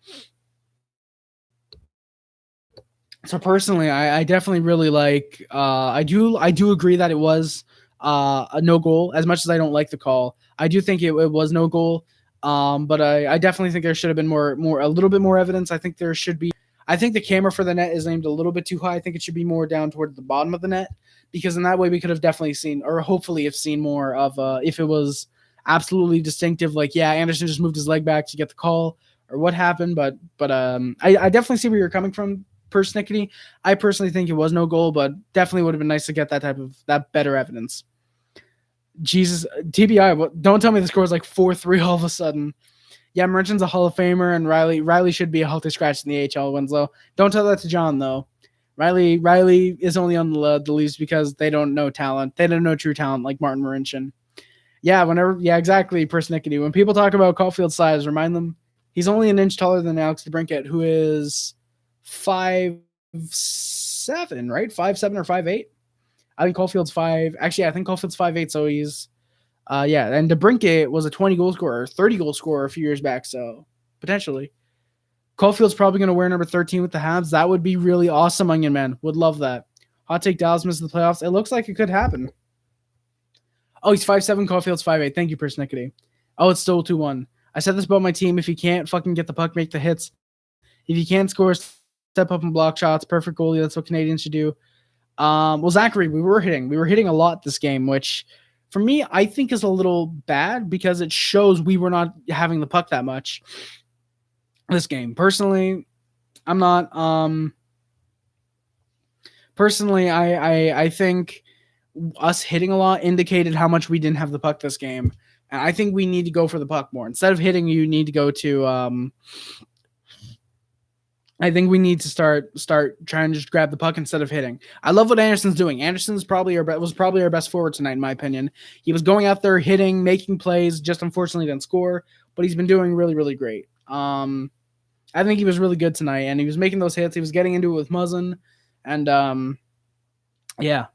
S1: so personally, I definitely really like. I do agree that it was a no goal. As much as I don't like the call, I do think it was no goal. But I definitely think there should have been a little bit more evidence. I think there should be. I think the camera for the net is aimed a little bit too high. I think it should be more down toward the bottom of the net, because in that way we could have definitely seen, or hopefully have seen more of if it was absolutely distinctive. Like, yeah, Anderson just moved his leg back to get the call, or what happened. But I definitely see where you're coming from, persnickety. I personally think it was no goal, but definitely would have been nice to get that better evidence. Jesus, TBI, don't tell me the score is like 4-3 all of a sudden. Yeah, Merchant's a Hall of Famer, and Riley should be a healthy scratch in the AHL, Winslow. Don't tell that to John, though. Riley is only on the Leafs because they don't know talent. They don't know true talent like Martin Marincin. Yeah, exactly, persnickety. When people talk about Caulfield's size, remind them he's only an inch taller than Alex DeBrincat, who is 5'7", right? 5'7" or 5'8". I think Caulfield's 5. Actually, I think Caulfield's 5'8", so he's yeah. And DeBrincat was a 20-goal scorer, 30-goal scorer a few years back, so potentially. Caulfield's probably going to wear number 13 with the Habs. That would be really awesome, Onion Man. Would love that. Hot take, Dallas misses the playoffs. It looks like it could happen. Oh, he's 5'7", Caulfield's 5'8". Thank you, persnickety. Oh, it's still 2-1. I said this about my team. If you can't fucking get the puck, make the hits. If you can't score, step up and block shots. Perfect goalie. That's what Canadians should do. Well, Zachary, we were hitting a lot this game, which for me, I think is a little bad because it shows we were not having the puck that much this game. Personally, I'm not. Personally, I think us hitting a lot indicated how much we didn't have the puck this game. And I think we need to go for the puck more. Instead of hitting, you need to go to I think we need to start trying to just grab the puck instead of hitting. I love what Anderson's doing. Anderson's was probably our best forward tonight, in my opinion. He was going out there hitting, making plays, just unfortunately didn't score, but he's been doing really, really great. I think he was really good tonight, and he was making those hits. He was getting into it with Muzzin, and yeah.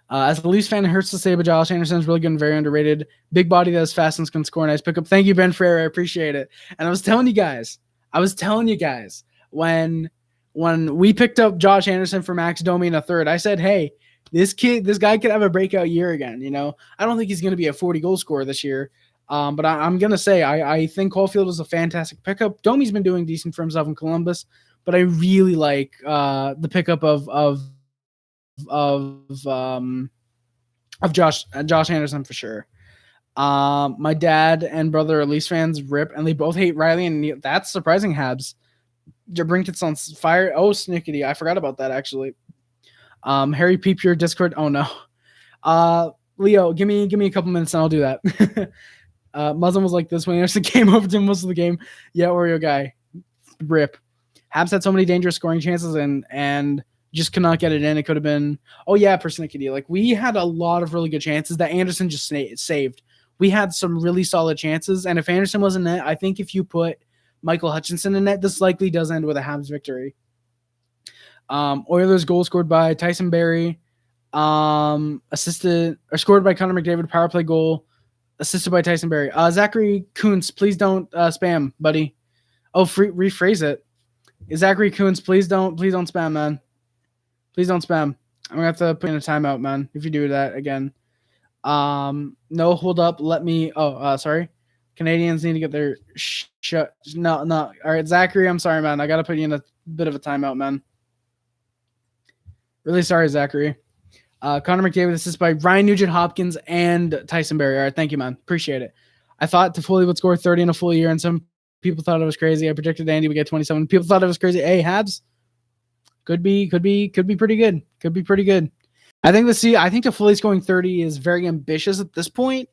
S1: As a Leafs fan, it hurts to say, but Josh Anderson's really good and very underrated. Big body that is fast and can score. Nice pickup. Thank you, Ben Frere. I appreciate it. And I was telling you guys, when we picked up Josh Anderson for Max Domi in a third, I said, hey, this guy could have a breakout year again. You know, I don't think he's going to be a 40-goal scorer this year. But I'm going to say, I think Caulfield is a fantastic pickup. Domi's been doing decent for himself in Columbus, but I really like the pickup of Josh Anderson for sure. My dad and brother are Leafs fans, rip, and they both hate Riley, and that's surprising. Habs. Brinket's on fire. Oh, snickety! I forgot about that actually. Harry, peep your Discord. Oh no. Leo, give me a couple minutes and I'll do that. Muslim was like this when Anderson came over to most of the game. Yeah, Oreo guy, rip. Habs had so many dangerous scoring chances and just could not get it in. It could have been, oh yeah, persnickety. Like we had a lot of really good chances that Anderson just saved. We had some really solid chances, and if Anderson was in net, I think if you put Michael Hutchinson in net, this likely does end with a Habs victory. Oilers goal scored by Tyson Barrie, assisted or scored by Connor McDavid, power play goal, assisted by Tyson Barrie. Zachary Kuntz, please don't spam, buddy. Oh, rephrase it. Zachary Kuntz, please don't spam, man. Please don't spam. I'm gonna have to put in a timeout, man, if you do that again. No, hold up. Let me. Oh, sorry. Canadians need to get their shut. No. All right, Zachary, I'm sorry, man. I gotta put you in a bit of a timeout, man. Really sorry, Zachary. Connor McDavid, this is by Ryan Nugent-Hopkins and Tyson Barrie. All right, thank you, man. Appreciate it. I thought Toffoli would score 30 in a full year, and some people thought it was crazy. I predicted Andy would get 27. People thought it was crazy. Hey, Habs, could be pretty good. Could be pretty good. I think Toffoli scoring 30 is very ambitious at this point.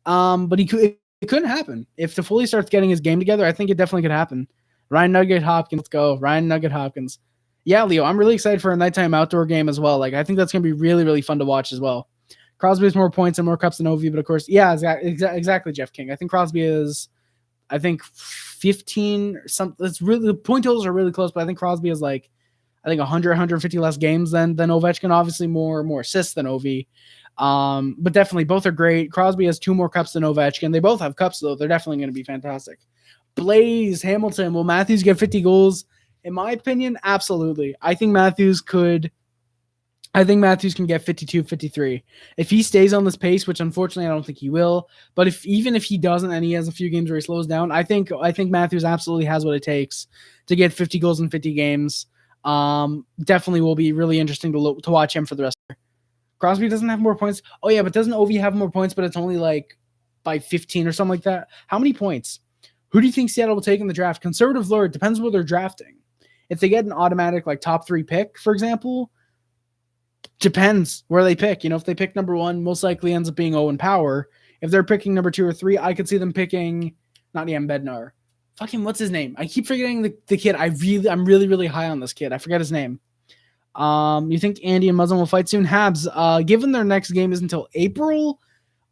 S1: But it couldn't happen. If Toffoli starts getting his game together, I think it definitely could happen. Ryan Nugget-Hopkins, let's go. Ryan Nugget-Hopkins. Yeah, Leo, I'm really excited for a nighttime outdoor game as well. Like, I think that's going to be really, really fun to watch as well. Crosby has more points and more cups than Ovi, but of course, yeah, exactly, Jeff King. I think Crosby is, 15 or something. It's really, the point totals are really close, but I think Crosby is 100, 150 less games than Ovechkin. Obviously, more assists than Ovi. But definitely both are great. Crosby has 2 more cups than Ovechkin. They both have cups, though. They're definitely going to be fantastic. Blaze Hamilton. Will Matthews get 50 goals? In my opinion, absolutely. I think Matthews can get 52, 53. If he stays on this pace, which unfortunately I don't think he will, but even if he doesn't and he has a few games where he slows down, I think Matthews absolutely has what it takes to get 50 goals in 50 games. Definitely will be really interesting to watch him for the rest of the year. Crosby doesn't have more points. Oh yeah, but doesn't Ovi have more points, but it's only like by 15 or something like that? How many points? Who do you think Seattle will take in the draft? Conservative lore, it depends where they're drafting. If they get an automatic like top 3 pick, for example, depends where they pick. If they pick number 1, most likely ends up being Owen Power. If they're picking number 2 or 3, I could see them picking not Ian Bednar. Fucking what's his name? I keep forgetting the kid. I'm really, really high on this kid. I forget his name. You think Andy and Muzzin will fight soon? Habs, given their next game is until April,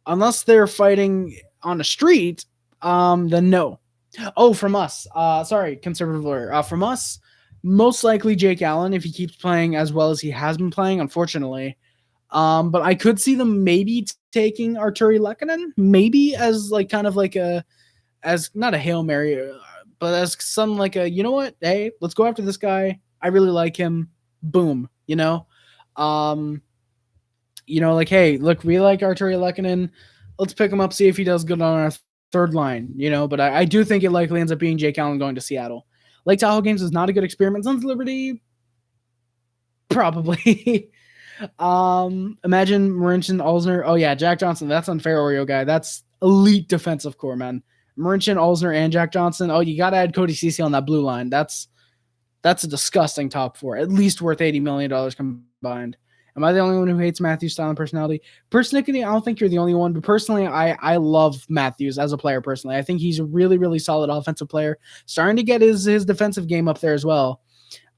S1: unless they're fighting on the street, then no. Oh, from us. Sorry, conservative lawyer. From us, most likely Jake Allen if he keeps playing as well as he has been playing, unfortunately. But I could see them maybe taking Arturi Lehkonen, maybe as like kind of like as not a Hail Mary, but as some like a, you know what? Hey, let's go after this guy. I really like him. Boom. Like, hey, look, we like Arturi Lehkonen. Let's pick him up, see if he does good on our third line, But I do think it likely ends up being Jake Allen going to Seattle. Lake Tahoe Games is not a good experiment. Sons of Liberty, probably. Imagine Marincin, Alzner. Oh yeah, Jack Johnson. That's unfair, Oreo guy. That's elite defensive core, man. Marincin, Alzner, and Jack Johnson. Oh, you got to add Cody Ceci on that blue line. That's a disgusting top 4. At least worth $80 million combined. Am I the only one who hates Matthews' style and personality? Personally, I don't think you're the only one, but personally, I love Matthews as a player personally. I think he's a really, really solid offensive player. Starting to get his defensive game up there as well.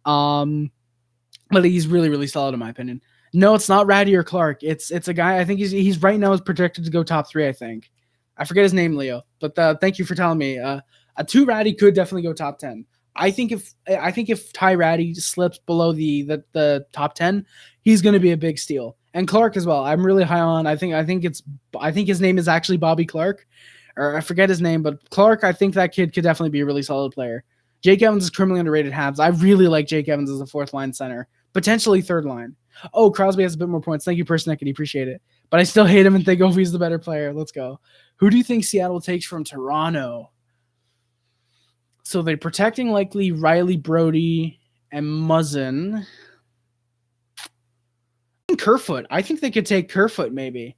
S1: But he's really, really solid in my opinion. No, it's not Ratty or Clark. It's a guy, I think he's right now is projected to go top 3, I think. I forget his name, Leo, but thank you for telling me. A 2 Ratty could definitely go top 10. I think if Ty Ratty slips below the top 10, he's going to be a big steal. And Clark as well. I'm really high on. I think his name is actually Bobby Clark, or I forget his name, but Clark. I think that kid could definitely be a really solid player. Jake Evans is criminally underrated. Habs. I really like Jake Evans as a 4th line center, potentially 3rd line. Oh, Crosby has a bit more points. Thank you, Persnickety. Appreciate it. But I still hate him and think Ovi's the better player. Let's go. Who do you think Seattle takes from Toronto? So they're protecting likely Riley Brody and Muzzin. Kerfoot. I think they could take Kerfoot maybe.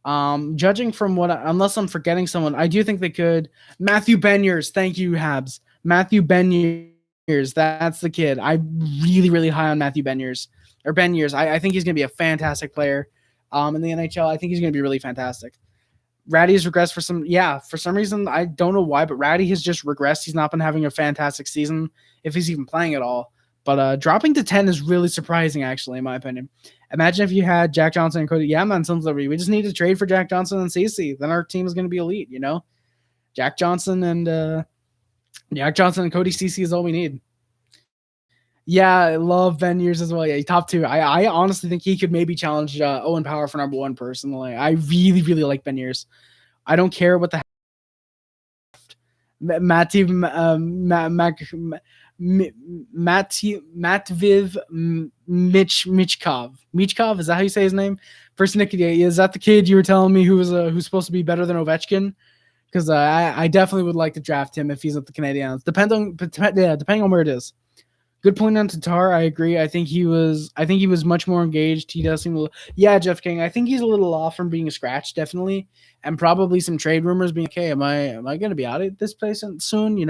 S1: Judging from unless I'm forgetting someone, I do think they could. Matthew Beniers. Thank you, Habs. Matthew Beniers. That's the kid. I'm really, really high on Matthew Beniers. Or Beniers. I think he's going to be a fantastic player in the NHL. I think he's going to be really fantastic. Ratty has regressed for some reason. I don't know why, but Ratty has just regressed. He's not been having a fantastic season, if he's even playing at all. But dropping to 10 is really surprising, actually, in my opinion. Imagine if you had Jack Johnson and Cody. Yeah, man, Sons of Liberty. We just need to trade for Jack Johnson and Ceci. Then our team is going to be elite, Jack Johnson and Cody Ceci is all we need. Yeah, I love Ben Years as well. Yeah, top 2. I honestly think he could maybe challenge Owen Power for number 1 personally. I really, really like Ben Years. I don't care what the Matviv Michkov. Michkov, is that how you say his name? First, Nicky, is that the kid you were telling me who's supposed to be better than Ovechkin? Because I definitely would like to draft him if he's at the Canadiens. Depending on where it is. Good point on Tatar. I agree. I think he was much more engaged. He does seem yeah, Jeff King. I think he's a little off from being a scratch, definitely, and probably some trade rumors being okay. Am I going to be out at this place soon?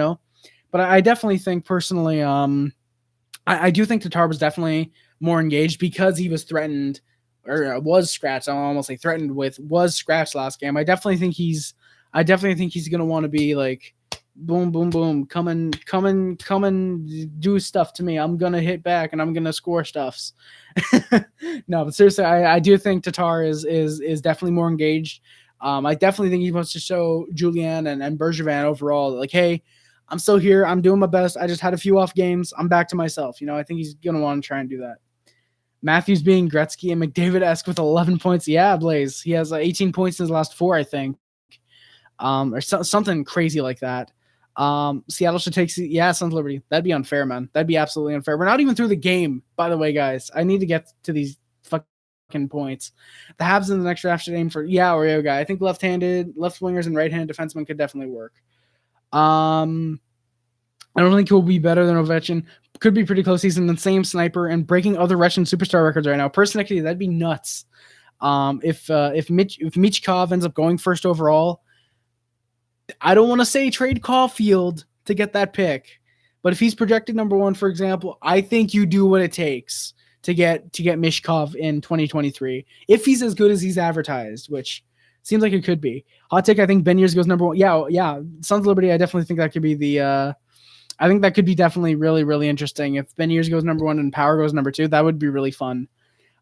S1: But I definitely think personally, I do think Tatar was definitely more engaged because he was threatened or was scratched. I almost say threatened with was scratched last game. I definitely think he's going to want to be like. Boom, boom, boom. Come and do stuff to me. I'm going to hit back and I'm going to score stuffs. No, but seriously, I do think Tatar is definitely more engaged. I definitely think he wants to show Julian and Bergevin overall, like, hey, I'm still here. I'm doing my best. I just had a few off games. I'm back to myself. I think he's going to want to try and do that. Matthews being Gretzky and McDavid-esque with 11 points. Yeah, Blaze. He has 18 points in his last 4, I think. Or something crazy like that. Seattle should take Sons Liberty. That'd be unfair, man. That'd be absolutely unfair. We're not even through the game, by the way, guys. I need to get to these fucking points. The Habs in the next draft should aim for Oreo guy. I think left-handed, left wingers and right-handed defensemen could definitely work. I don't think he'll be better than Ovechkin. Could be pretty close. He's an insane sniper and breaking other Russian superstar records right now. Personally, that'd be nuts. If Michkov ends up going first overall, I don't want to say trade Caulfield to get that pick, but if he's projected number 1, for example, I think you do what it takes to get Michkov in 2023. If he's as good as he's advertised, which seems like it could be. Hot take, I think Ben Years goes number 1. Yeah. Sons of Liberty, I definitely think that could be the I think that could be definitely really, really interesting. If Ben Years goes number 1 and Power goes number 2, that would be really fun.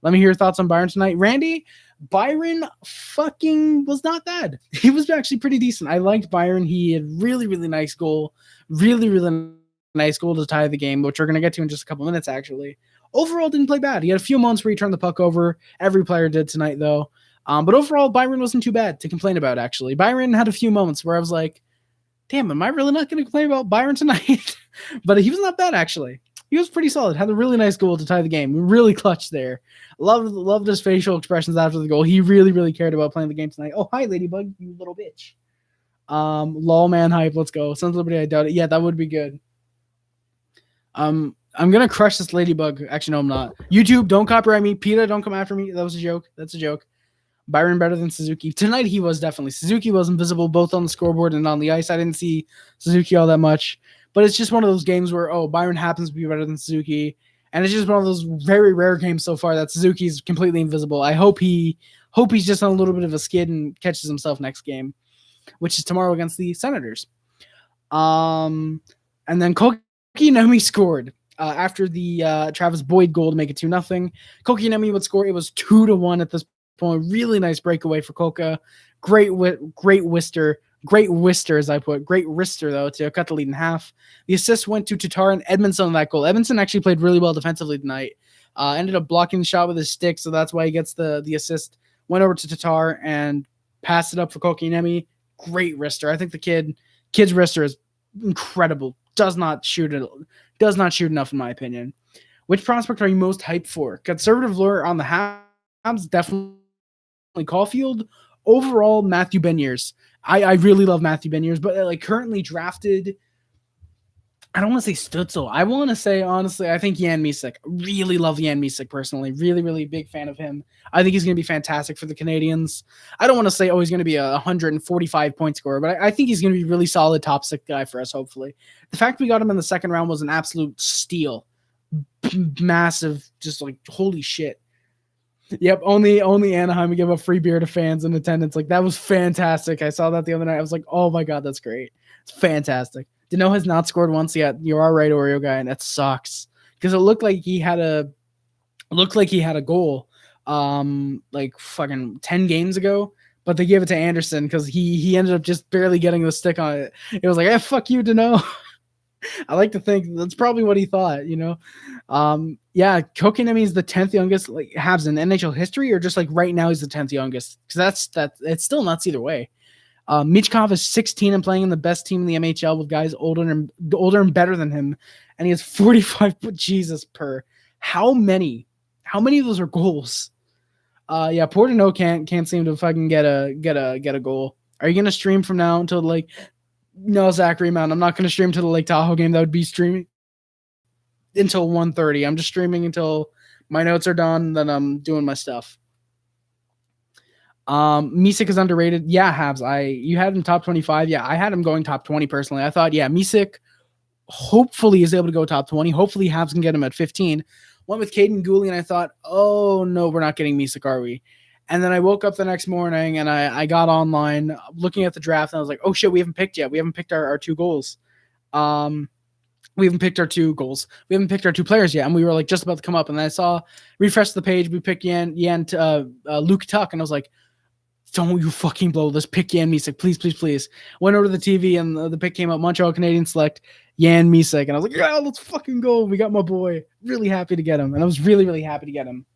S1: Let me hear your thoughts on Byron tonight. Randy, Byron fucking was not bad. He was actually pretty decent. I liked Byron. He had really, really nice goal. Really, really nice goal to tie the game, which we're going to get to in just a couple minutes, actually. Overall, didn't play bad. He had a few moments where he turned the puck over. Every player did tonight, though. But overall, Byron wasn't too bad to complain about, actually. Byron had a few moments where I was like, damn, am I really not going to complain about Byron tonight? But he was not bad, actually. He was pretty solid. Had a really nice goal to tie the game. Really clutch there. Loved his facial expressions after the goal. He really, really cared about playing the game tonight. Oh, hi, Ladybug, you little bitch. Lol man hype. Let's go. Sons of Liberty, I doubt it. Yeah, that would be good. I'm going to crush this Ladybug. Actually, no, I'm not. YouTube, don't copyright me. PETA, don't come after me. That was a joke. That's a joke. Byron better than Suzuki. Tonight he was definitely. Suzuki was invisible both on the scoreboard and on the ice. I didn't see Suzuki all that much. But it's just one of those games where, Byron happens to be better than Suzuki. And it's just one of those very rare games so far that Suzuki's completely invisible. I hope he's just on a little bit of a skid and catches himself next game, which is tomorrow against the Senators. And then Kotkaniemi scored after the Travis Boyd goal to make it 2-0. Kotkaniemi would score. It was 2-1 at this point. Really nice breakaway for Koka. Great whister. Great wrister, as I put. Great wrister, though, to cut the lead in half. The assist went to Tatar and Edmondson on that goal. Edmondson actually played really well defensively tonight. Ended up blocking the shot with his stick, so that's why he gets the assist. Went over to Tatar and passed it up for Kotkaniemi. Great wrister. I think the kid's wrister is incredible. Does not shoot enough, in my opinion. Which prospect are you most hyped for? Conservative lure on the Habs, definitely Caulfield. Overall, Matthew Beniers. I really love Matthew Beniers, but currently drafted, I don't want to say Stutzel. I want to say, honestly, I think Jan Mysak. Really love Jan Mysak personally. Really, really big fan of him. I think he's going to be fantastic for the Canadiens. I don't want to say, he's going to be a 145-point scorer, but I think he's going to be a really solid top 6 guy for us, hopefully. The fact we got him in the second round was an absolute steal. Massive, just holy shit. Yep, only Anaheim would give up free beer to fans in attendance. That was fantastic. I saw that the other night. I was like, oh my god, that's great. It's fantastic. Dano has not scored once yet. You are right, Oreo guy, and that sucks because it looked like he had a goal, fucking 10 games ago. But they gave it to Anderson because he ended up just barely getting the stick on it. It was like, fuck you, Dano. I like to think that's probably what he thought, Kotkaniemi is the 10th youngest Habs in NHL history, or just right now he's the 10th youngest, because that's it's still nuts either way. Michkov is 16 and playing in the best team in the MHL with guys older and better than him, and he has 45. Jesus, per how many of those are goals? Poor Dano can't seem to fucking get a goal. Are you gonna stream from now until No, Zachary, man, I'm not going to stream to the Lake Tahoe game. That would be streaming until 1:30. I'm just streaming until my notes are done, then I'm doing my stuff. Mysak is underrated. Yeah, Habs. You had him top 25. Yeah, I had him going top 20 personally. I thought, Mysak hopefully is able to go top 20. Hopefully Habs can get him at 15. Went with Caden Gooley, and I thought, oh, no, we're not getting Mysak, are we? And then I woke up the next morning and I got online looking at the draft, and I was like, oh shit, we haven't picked yet. We haven't picked our 2 goals. We haven't picked our 2 goals. We haven't picked our 2 players yet. And we were just about to come up. And then I saw, refresh the page. We picked Luke Tuck. And I was like, don't you fucking blow this. Pick Jan Mysak. Please, please, please. Went over to the TV and the pick came up. Montreal Canadiens select Jan Mysak. And I was like, yeah, let's fucking go. We got my boy. Really happy to get him. And I was really, really happy to get him.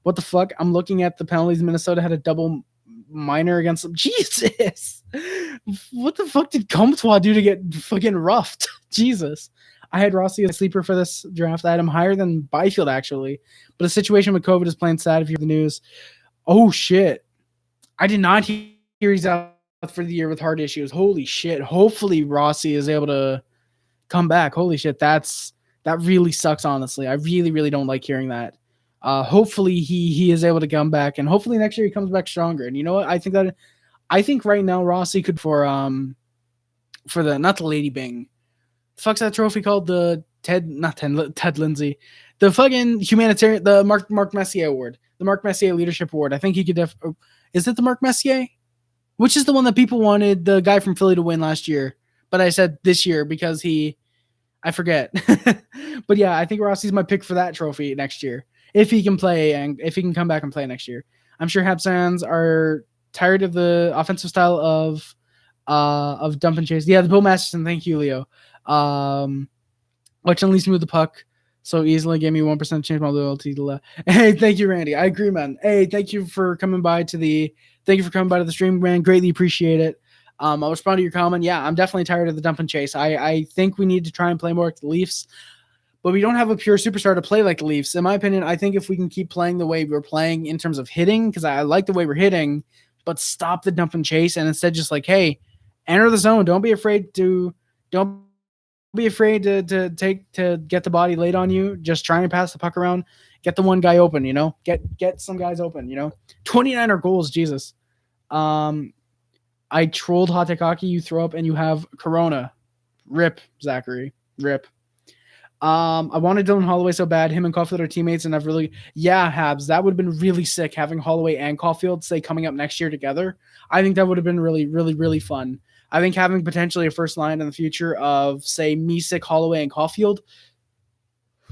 S1: What the fuck? I'm looking at the penalties. Minnesota had a double Marner against them. Jesus. What the fuck did Comtois do to get fucking roughed? Jesus. I had Rossi as a sleeper for this draft. I had him higher than Byfield, actually. But the situation with COVID is plain sad if you hear the news. Oh, shit. I did not hear he's out for the year with heart issues. Holy shit. Hopefully Rossi is able to come back. Holy shit. That really sucks, honestly. I really, really don't like hearing that. Hopefully he is able to come back, and hopefully next year he comes back stronger. And you know what? I think right now Rossi could for the not the Lady Bing. The fuck's that trophy called? The Ted Lindsay. The fucking humanitarian, the Marc Messier Award. The Marc Messier Leadership Award. I think he could is it the Marc Messier? Which is the one that people wanted the guy from Philly to win last year. But I said this year because I forget. But yeah, I think Rossi's my pick for that trophy next year. If he can play and if he can come back and play next year. I'm sure Habs fans are tired of the offensive style of dump and chase. Yeah, the Bill Masterson. Thank you, Leo. Which unleashed me with the puck so easily, gave me 1% chance my loyalty to Hey, thank you, Randy. I agree, man. Hey, thank you for coming by to the stream, man. Greatly appreciate it. I'll respond to your comment. Yeah, I'm definitely tired of the dump and chase. I think we need to try and play more like the Leafs, but we don't have a pure superstar to play like the Leafs. In my opinion, I think if we can keep playing the way we're playing in terms of hitting, because I like the way we're hitting, but stop the dump and chase and instead just like, hey, enter the zone. Don't be afraid to get the body laid on you. Just try and pass the puck around. Get the one guy open, Get some guys open, 29 are goals, Jesus. I trolled Hot Take Hockey. You throw up and you have Corona. Rip, Zachary. Rip. I wanted Dylan Holloway so bad. Him and Caulfield are teammates, and Habs. That would have been really sick having Holloway and Caulfield say coming up next year together. I think that would have been really, really, really fun. I think having potentially a first line in the future of say Misick, Holloway, and Caulfield.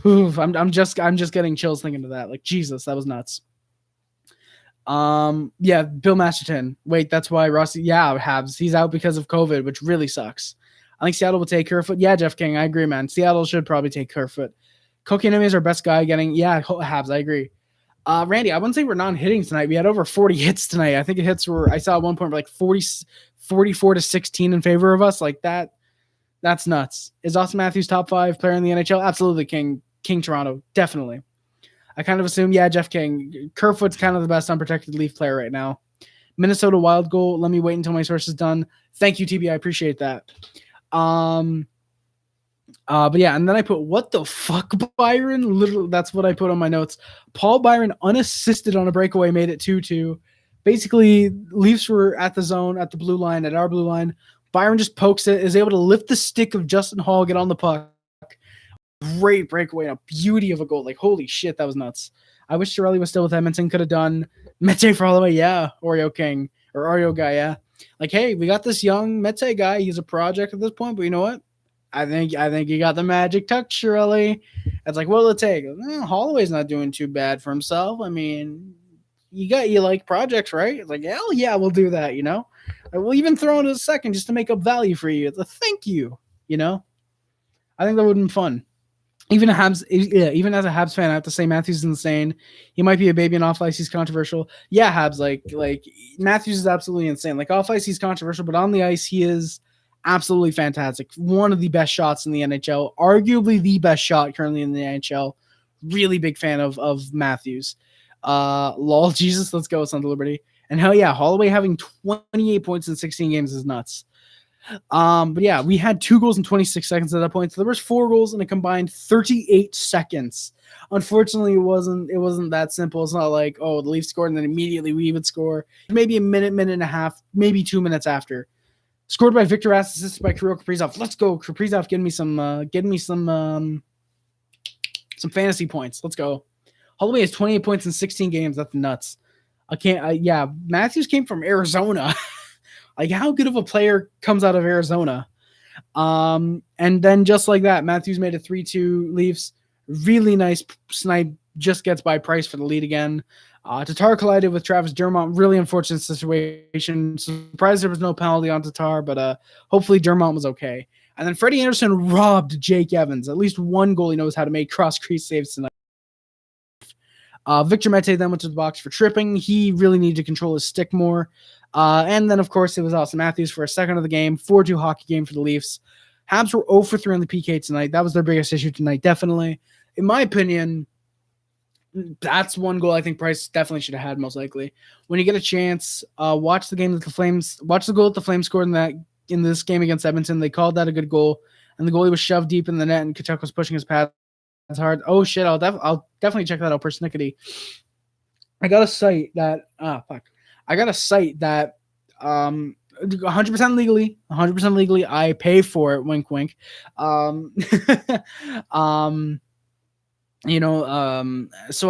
S1: I'm just getting chills thinking of that. Like Jesus, that was nuts. Yeah, Bill Masterton. Wait, that's why Rossi. Yeah, Habs. He's out because of COVID, which really sucks. I think Seattle will take Kerfoot. Yeah, Jeff King, I agree, man. Seattle should probably take Kerfoot. Kotkaniemi is our best guy Habs, I agree. Randy, I wouldn't say we're non-hitting tonight. We had over 40 hits tonight. I think hits were, I saw at one point, like 44 to 16 in favor of us. Like that, that's nuts. Is Auston Matthews top 5 player in the NHL? Absolutely, King Toronto, definitely. I kind of assume, yeah, Jeff King. Kerfoot's kind of the best unprotected Leaf player right now. Minnesota Wild goal. Let me wait until my source is done. Thank you, TB. I appreciate that. But yeah, and then I put, what the fuck, Byron? Literally, that's what I put on my notes. Paul Byron, unassisted on a breakaway, made it 2-2. Basically, Leafs were at the zone, at the blue line, at our blue line. Byron just pokes it, is able to lift the stick of Justin Hall, get on the puck. Great breakaway, a beauty of a goal. Like, holy shit, that was nuts. I wish Chiarelli was still with Edmonton, could have done Mete for Holloway, yeah. Oreo King, or Oreo guy, yeah. Like, hey, we got this young Mete guy. He's a project at this point, but you know what? I think you got the magic touch, Chiarelli. It's like, what'll it take? Holloway's not doing too bad for himself. I mean, you like projects, right? It's like, hell yeah, we'll do that, We'll even throw in a second just to make up value for you. It's a thank you, I think that would have been fun. Even as a Habs fan, I have to say Matthews is insane. He might be a baby, and off ice he's controversial. Yeah, Habs, like Matthews is absolutely insane. Like off ice he's controversial, but on the ice he is absolutely fantastic. One of the best shots in the NHL, arguably the best shot currently in the NHL. Really big fan of Matthews. Lol, Jesus, let's go, Sons of Liberty. And hell yeah, Holloway having 28 points in 16 games is nuts. But yeah, we had 2 goals in 26 seconds at that point. So there was 4 goals in a combined 38 seconds. Unfortunately, it wasn't that simple. It's not like, oh, the Leafs scored and then immediately we would score. Maybe a minute and a half, maybe 2 minutes after. Scored by Victor Rask, assisted by Kirill Kaprizov. Let's go, Kaprizov, getting me some fantasy points. Let's go. Holloway has 28 points in 16 games. That's nuts. Yeah, Matthews came from Arizona. Like, how good of a player comes out of Arizona? And then just like that, Matthews made a 3-2 Leafs. Really nice snipe. Just gets by Price for the lead again. Tatar collided with Travis Dermott. Really unfortunate situation. Surprised there was no penalty on Tatar, but hopefully Dermott was okay. And then Freddie Anderson robbed Jake Evans. At least one goal he knows how to make cross-crease saves tonight. Victor Mete then went to the box for tripping. He really needed to control his stick more. And then, of course, it was Auston Matthews for a second of the game. 4-2 hockey game for the Leafs. Habs were 0 for 3 on the PK tonight. That was their biggest issue tonight, definitely. In my opinion, that's one goal I think Price definitely should have had, most likely. When you get a chance, watch the game that the Flames, watch the goal that the Flames scored in this game against Edmonton. They called that a good goal, and the goalie was shoved deep in the net, and Tkachuk was pushing his pads hard. Oh shit! I'll definitely check that out. Persnickety. I got a site that 100% legally, I pay for it. Wink, wink. So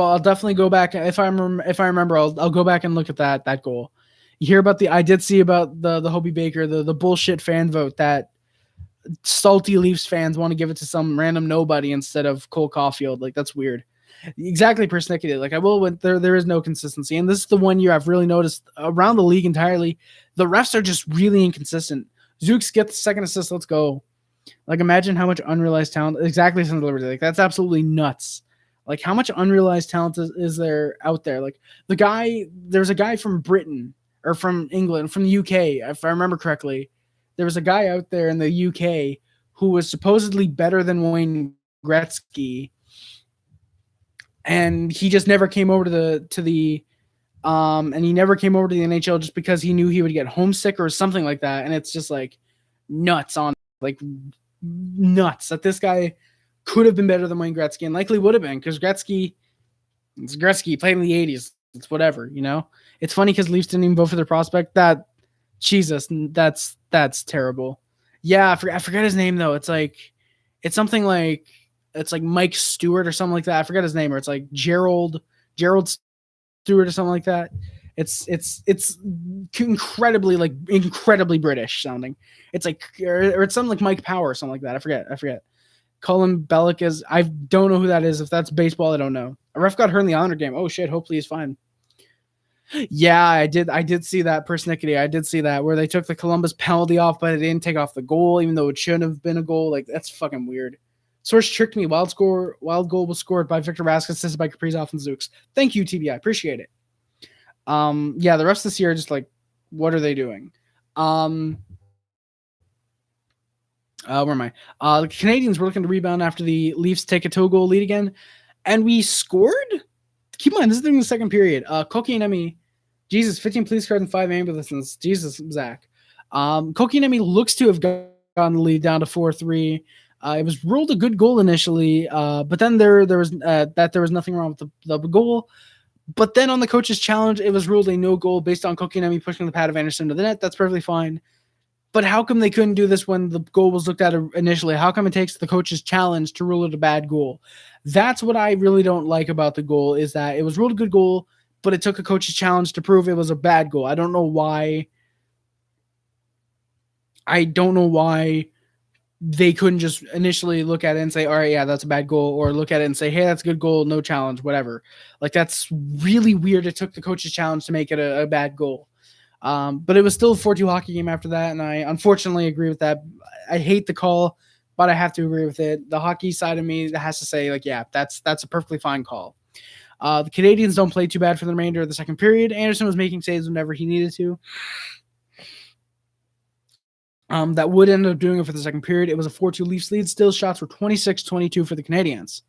S1: I'll definitely go back if I remember. I'll go back and look at that goal. You hear about I did see about the Hobie Baker, the bullshit fan vote that salty Leafs fans want to give it to some random nobody instead of Cole Caulfield. Like, that's weird. Exactly, persnickety. Like, I will when there is no consistency, and this is the one year I've really noticed around the league entirely. The refs are just really inconsistent. Zooks get the second assist. Let's go. Like, imagine how much unrealized talent. Exactly, like that's absolutely nuts. Like, how much unrealized talent is there out there? Like, there's a guy from Britain or from England, from the UK, if I remember correctly. There was a guy out there in the UK who was supposedly better than Wayne Gretzky, and he just never came over to the NHL just because he knew he would get homesick or something like that. And it's just like nuts that this guy could have been better than Wayne Gretzky, and likely would have been, because Gretzky played in the 80s. It's whatever, you know. It's funny because Leafs didn't even vote for their prospect. Jesus, that's terrible. Yeah, I forget his name though. It's something like Mike Stewart or something like that. I forget his name, or it's like Gerald Stewart or something like that. It's incredibly British sounding. It's like, or it's something like Mike Power or something like that. I forget. Colin Bellick is. I don't know who that is. If that's baseball, I don't know. A ref got hurt in the Islander game. Oh shit! Hopefully he's fine. Yeah, I did see that, persnickety. I did see that, where they took the Columbus penalty off, but they didn't take off the goal, even though it shouldn't have been a goal. Like, that's fucking weird. Source tricked me. Wild goal was scored by Victor Rask, assisted by Kaprizov and Zooks. Thank you, TBI. Appreciate it. Yeah, the rest of this year, just like, what are they doing? Where am I? The Canadiens were looking to rebound after the Leafs take a 2-goal lead again, and we scored. Keep in mind, this is during the second period. Kotkaniemi, Jesus, 15 police cars and 5 ambulances. Jesus, Zach. Kotkaniemi looks to have gotten the lead down to 4-3. It was ruled a good goal initially, but then there was nothing wrong with the goal. But then on the coach's challenge, it was ruled a no goal based on Kotkaniemi pushing the pad of Anderson to the net. That's perfectly fine. But how come they couldn't do this when the goal was looked at initially? How come it takes the coach's challenge to rule it a bad goal? That's what I really don't like about the goal, is that it was ruled a good goal, but it took a coach's challenge to prove it was a bad goal. I don't know why they couldn't just initially look at it and say, all right, yeah, that's a bad goal, or look at it and say, hey, that's a good goal, no challenge, whatever. Like, that's really weird. It took the coach's challenge to make it a bad goal. But it was still a 4-2 hockey game after that, and I unfortunately agree with that. I hate the call, but I have to agree with it. The hockey side of me has to say, like, yeah, that's a perfectly fine call. The Canadiens don't play too bad for the remainder of the second period. Anderson was making saves whenever he needed to. That would end up doing it for the second period. It was a 4-2 Leafs lead. Still, shots were 26-22 for the Canadiens.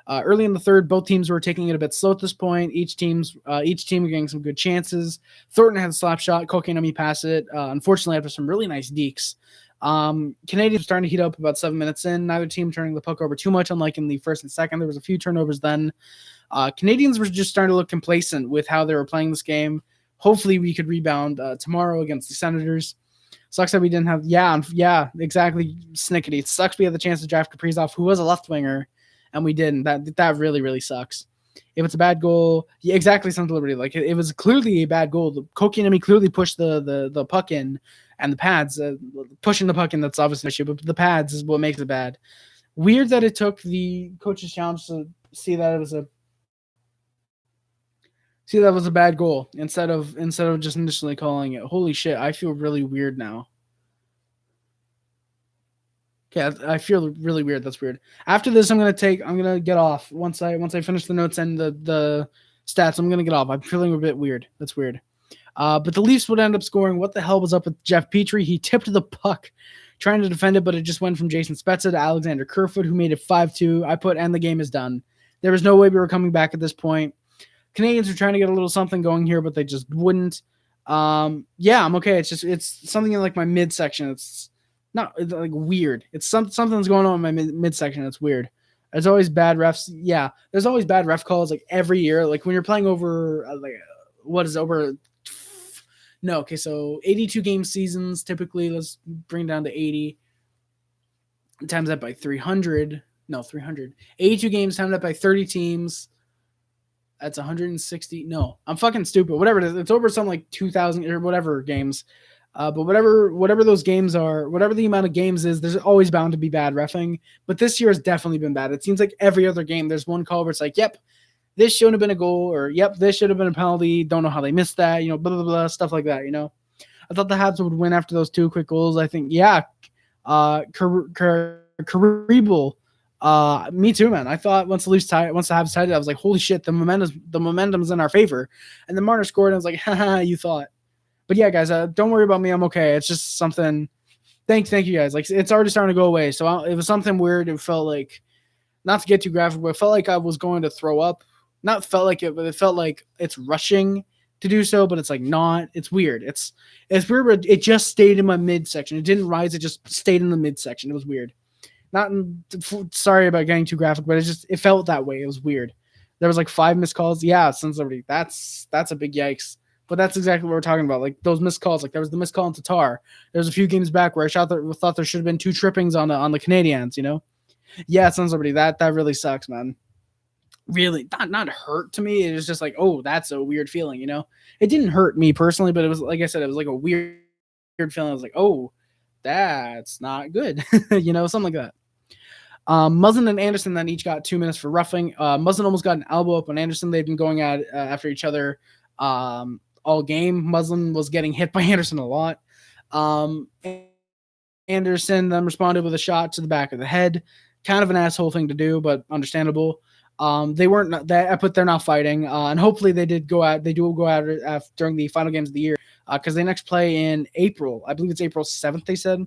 S1: Early in the third, both teams were taking it a bit slow at this point. Each team getting some good chances. Thornton had a slap shot. Kotkaniemi passed it. Unfortunately, after some really nice dekes. Canadiens were starting to heat up about 7 minutes in. Neither team turning the puck over too much, unlike in the first and second. There was a few turnovers then. Canadiens were just starting to look complacent with how they were playing this game. Hopefully, we could rebound tomorrow against the Senators. Sucks that we didn't have. Yeah, exactly. Snickety. It sucks we had the chance to draft Kaprizov, who was a left winger, and we didn't. That really, really sucks. If it's a bad goal, yeah, exactly. Some delivery. Like, it was clearly a bad goal. The Kotkaniemi clearly pushed the puck in, and the pads pushing the puck in. That's obviously an issue, but the pads is what makes it bad. Weird that it took the coach's challenge to see that was a bad goal instead of just initially calling it. Holy shit, I feel really weird now. Okay, I feel really weird. That's weird. After this, I'm gonna get off once I finish the notes and the stats. I'm gonna get off. I'm feeling a bit weird. That's weird. But the Leafs would end up scoring. What the hell was up with Jesperi? He tipped the puck trying to defend it, but it just went from Jason Spezza to Alexander Kerfoot, who made it 5-2. I put, and the game is done. There was no way we were coming back at this point. Canadians were trying to get a little something going here, but they just wouldn't. Yeah, I'm okay. It's something in like my midsection. It's not like weird. It's something's going on in my midsection. It's weird. There's always bad refs. Yeah, there's always bad ref calls like every year. Like when you're playing over what is it, over. No, okay, so 82 game seasons typically. Let's bring down to 80. Times that by 300. No, 300. 82 games times that by 30 teams. That's 160. No, I'm fucking stupid. Whatever it is, it's over some like 2,000 or whatever games. But whatever those games are, whatever the amount of games is, there's always bound to be bad reffing. But this year has definitely been bad. It seems like every other game, there's one call where it's like, yep, this shouldn't have been a goal, or yep, this should have been a penalty. Don't know how they missed that, blah, blah, blah, stuff like that, I thought the Habs would win after those 2 quick goals. I think, yeah, Caribal. Me too, man. I thought once the Habs tied it, I was like, holy shit, the momentum's in our favor. And then Marner scored, and I was like, haha, you thought. But yeah, guys, don't worry about me. I'm okay. It's just something. Thank you, guys. Like, it's already starting to go away. So it was something weird. It felt like, not to get too graphic, but it felt like I was going to throw up. Not felt like it, but it felt like it's rushing to do so, but it's like not. It's weird. It's weird, but it just stayed in my midsection. It didn't rise. It just stayed in the midsection. It was weird. Sorry about getting too graphic, but it felt that way. It was weird. There was like 5 missed calls. Yeah, since Liberty. That's a big yikes. But that's exactly what we're talking about. Like those missed calls. Like there was the missed call in Tatar. There was a few games back where I thought there should have been 2 trippings on the Canadiens. Yeah, Sons Liberty. That really sucks, man. Really, not hurt to me. It was just like, oh, that's a weird feeling. It didn't hurt me personally, but it was, like I said, it was like a weird feeling. I was like, oh, that's not good. Something like that. Muzzin and Anderson then each got 2 minutes for roughing. Muzzin almost got an elbow up on Anderson. They've been going at after each other all game. Muzzin was getting hit by Anderson a lot. Anderson then responded with a shot to the back of the head. Kind of an asshole thing to do, but understandable. They're not fighting, and hopefully they do go out during the final games of the year, because they next play in April. I believe it's April 7th, they said.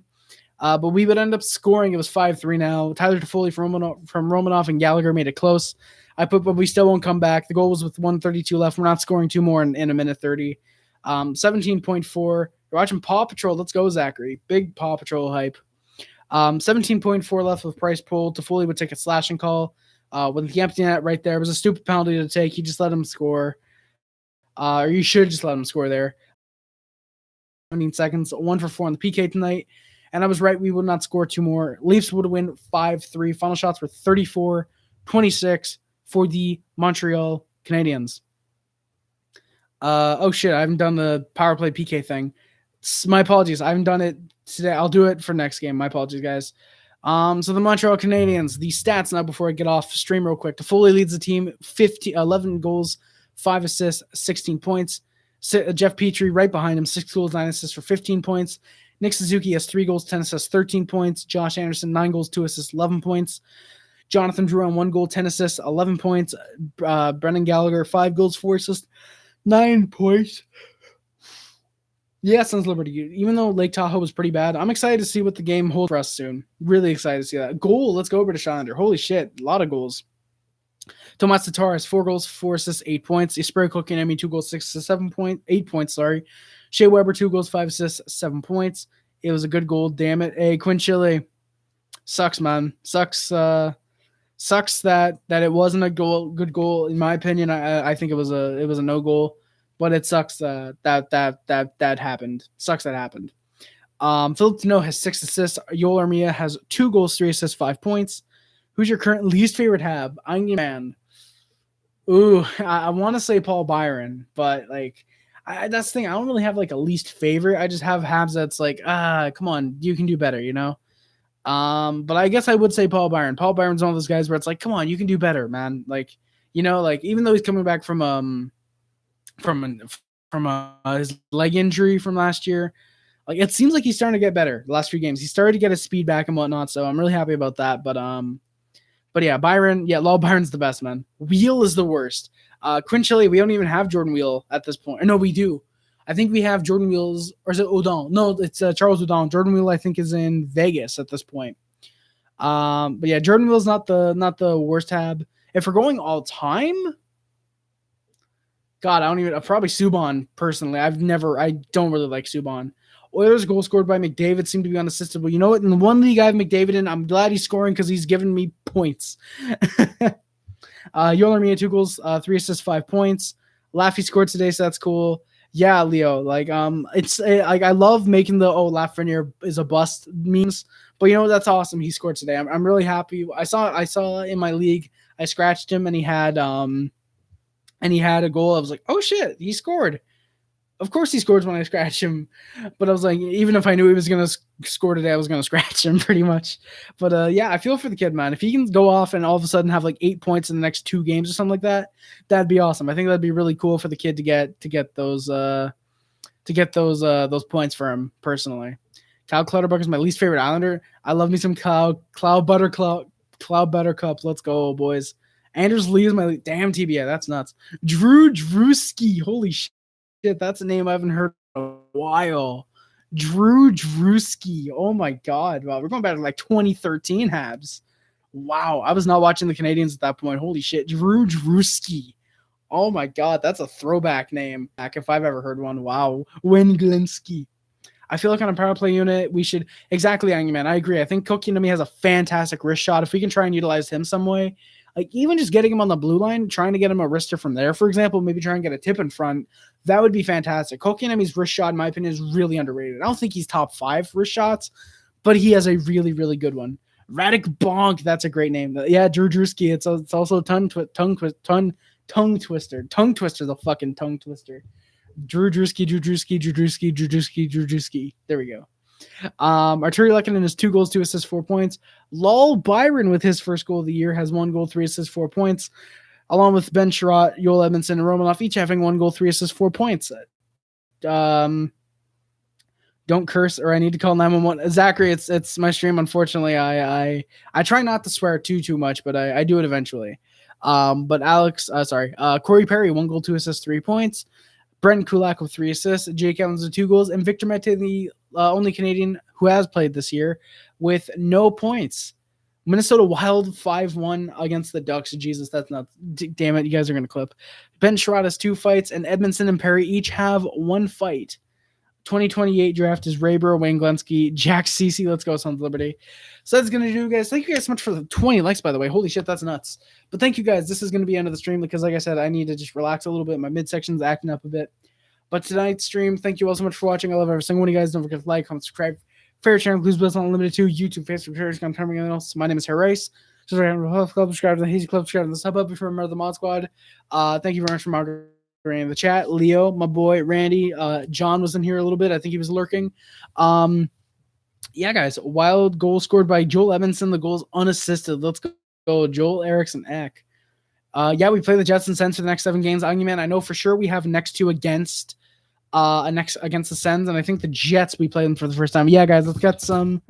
S1: But we would end up scoring. It was 5-3 now. Tyler Toffoli from Romanoff and Gallagher made it close. But we still won't come back. The goal was with 1:32 left. We're not scoring 2 more in a minute 30. 17.4. You're watching Paw Patrol. Let's go, Zachary. Big Paw Patrol hype. 17.4 left with price pulled. Toffoli would take a slashing call. With the empty net right there, it was a stupid penalty to take. He just let him score. Or you should just let him score there. 17 seconds, 1 for 4 on the PK tonight. And I was right, we would not score 2 more. Leafs would win 5-3. Final shots were 34-26 for the Montreal Canadiens. Oh shit, I haven't done the power play PK thing. My apologies. I haven't done it today. I'll do it for next game. My apologies, guys. So the Montreal Canadiens, the stats now before I get off stream real quick. Toffoli leads the team 11 goals, 5 assists, 16 points. Jeff Petrie right behind him, 6 goals, 9 assists for 15 points. Nick Suzuki has 3 goals, 10 assists, 13 points. Josh Anderson, 9 goals, 2 assists, 11 points. Jonathan Drouin, 1 goal, 10 assists, 11 points. Brendan Gallagher, 5 goals, 4 assists, 9 points. Yeah, Sons Liberty. Even though Lake Tahoe was pretty bad, I'm excited to see what the game holds for us soon. Really excited to see that. Goal, let's go, British Islander. Holy shit, a lot of goals. Tomas Tatar has 4 goals, 4 assists, 8 points. Jesperi Kotkaniemi, 2 goals, 6 assists, 8 points, sorry. Shea Weber, 2 goals, 5 assists, 7 points. It was a good goal, damn it. Hey, Quinn Chile. Sucks, man. Sucks that it wasn't a good goal. In my opinion, I think it was a no goal. But it sucks that happened. Sucks that happened. Philip Deneau has 6 assists. Yoel Armia has 2 goals, 3 assists, 5 points. Who's your current least favorite Hab? Man. Ooh, I want to say Paul Byron, but that's the thing. I don't really have a least favorite. I just have Habs that's come on, you can do better, But I guess I would say Paul Byron. Paul Byron's one of those guys where it's come on, you can do better, man. Even though he's coming back from his leg injury from last year, it seems like he's starting to get better the last few games. He started to get his speed back and whatnot, so I'm really happy about that. But But yeah, Byron, lol, Byron's the best, man. Wheel is the worst. Quinn Chile, we don't even have Jordan Wheel at this point. No, we do. I think we have Jordan Wheels, or is it Odon? No, it's Charles Odon. Jordan Wheel, I think, is in Vegas at this point. But yeah, Jordan Wheel's not the worst tab. If we're going all time, God, probably Subban personally. I don't really like Subban. Oilers goal scored by McDavid seemed to be unassisted. But you know what? In the one league I have McDavid in, I'm glad he's scoring because he's giving me points. Yoel Armia, 2 goals, 3 assists, 5 points. Laffy scored today, so that's cool. Yeah, Leo. I love making the Lafreniere is a bust memes, but you know what? That's awesome. He scored today. I'm really happy. I saw in my league. I scratched him and he had a goal. I was like, oh shit, he scored. Of course he scores when I scratch him. But I was like, even if I knew he was going to score today, I was going to scratch him pretty much. But yeah, I feel for the kid, man. If he can go off and all of a sudden have 8 points in the next 2 games or something like that, that'd be awesome. I think that'd be really cool for the kid to get those points for him personally. Kyle Clutterbuck is my least favorite Islander. I love me some Cloud Buttercup. Let's go, boys. Anders Lee is my damn TBA. That's nuts. Drew Drewski. Holy shit. That's a name I haven't heard in a while. Drew Drewski. Oh my God. Wow. We're going back to 2013 Habs. Wow. I was not watching the Canadiens at that point. Holy shit. Drew Drewski. Oh my God. That's a throwback name. If I've ever heard one. Wow. Wenglinski. I feel like on a power play unit, we should exactly, Angry Man. I agree. I think Kotkaniemi has a fantastic wrist shot. If we can try and utilize him some way, even just getting him on the blue line, trying to get him a wrister from there, for example, maybe try and get a tip in front, that would be fantastic. Kotkaniemi's wrist shot, in my opinion, is really underrated. I don't think he's top 5 wrist shots, but he has a really, really good one. Radic Bonk, that's a great name. Yeah, Drew Drewski. It's also a tongue twister. Tongue twister, the fucking tongue twister. Drew Drewski. There we go. Arturi Lehkonen has 2 goals, 2 assists, 4 points. Lol Byron with his first goal of the year has 1 goal, 3 assists, 4 points, along with Ben Sherratt, Joel Edmondson, and Romanoff each having 1 goal, 3 assists, 4 points. Don't curse, or I need to call 911. Zachary, it's my stream. Unfortunately, I try not to swear too much, but I do it eventually. But Corey Perry, 1 goal, 2 assists, 3 points. Brent Kulak with 3 assists, Jake Evans with 2 goals, and Victor Mete, the only Canadian who has played this year, with no points. Minnesota Wild 5-1 against the Ducks. Jesus, that's not. Damn it, you guys are going to clip. Ben Sherratt has 2 fights, and Edmondson and Perry each have 1 fight. 2028 draft is Raybro, Wayne Glensky, Jack Cece. Let's go, Sons of Liberty. So that's going to do, guys. Thank you guys so much for the 20 likes, by the way. Holy shit, that's nuts. But thank you guys. This is going to be the end of the stream because, like I said, I need to just relax a little bit. My midsection's acting up a bit. But tonight's stream, thank you all so much for watching. I love every single one of you guys. Don't forget to like, comment, subscribe. Favorite channel includes Blitz Unlimited 2, YouTube, Facebook, Twitter, Instagram, everything else. My name is Harry Rice. Subscribe to the Club, subscribe to the Hazy Club, subscribe to the Sub Hub if you're a member of the Mod Squad. Thank you very much for moderating in the chat. Leo, my boy, Randy, John was in here a little bit. I think he was lurking. Yeah, guys, Wild goal scored by Joel Edmondson. The goal's unassisted. Let's go, Joel Eriksson Ek. Yeah, we play the Jets and Sens for the next 7 games. Man, I know for sure we have next 2 against the Sens, and I think the Jets we play them for the first time. Yeah, guys, let's get some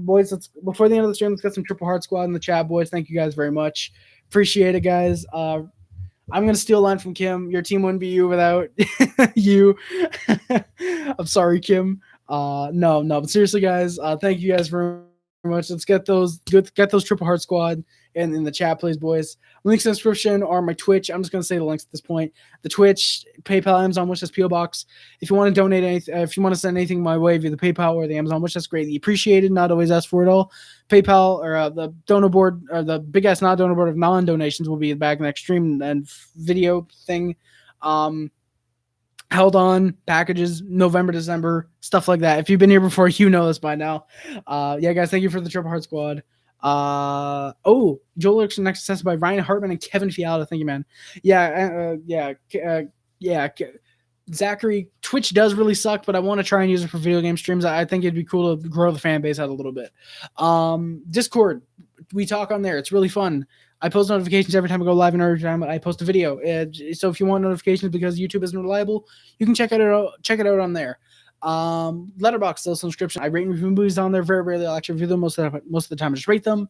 S1: boys. Before the end of the stream, let's get some Triple Heart Squad in the chat, boys. Thank you guys very much. Appreciate it, guys. I'm going to steal a line from Kim. Your team wouldn't be you without you. I'm sorry, Kim. No, but seriously, guys, thank you guys very much. Let's get those Triple Heart Squad in the chat, please, boys. Links in the description are my Twitch. I'm just going to say the links at this point. The Twitch, PayPal, Amazon wishlist, PO Box. If you want to donate anything, if you want to send anything my way via the PayPal or the Amazon wishlist, greatly appreciated. Not always ask for it all. PayPal or the donor board or the big ass not donor board of non-donations will be back in the next stream and video thing. Held on packages, November, December, stuff like that. If you've been here before, you know this by now. Yeah, guys, thank you for the Triple Heart Squad. Joel Eriksson next assessed by Ryan Hartman and Kevin Fiala. Thank you, man. Zachary, Twitch does really suck, but I want to try and use it for video game streams. I think it'd be cool to grow the fan base out a little bit. Discord, we talk on there. It's really fun. I post notifications every time I go live and every time I post a video. So if you want notifications because YouTube isn't reliable, you can check it out on there. Letterboxd, still subscription. I rate and review movies on there very rarely. I'll actually review them most of the time. I just rate them.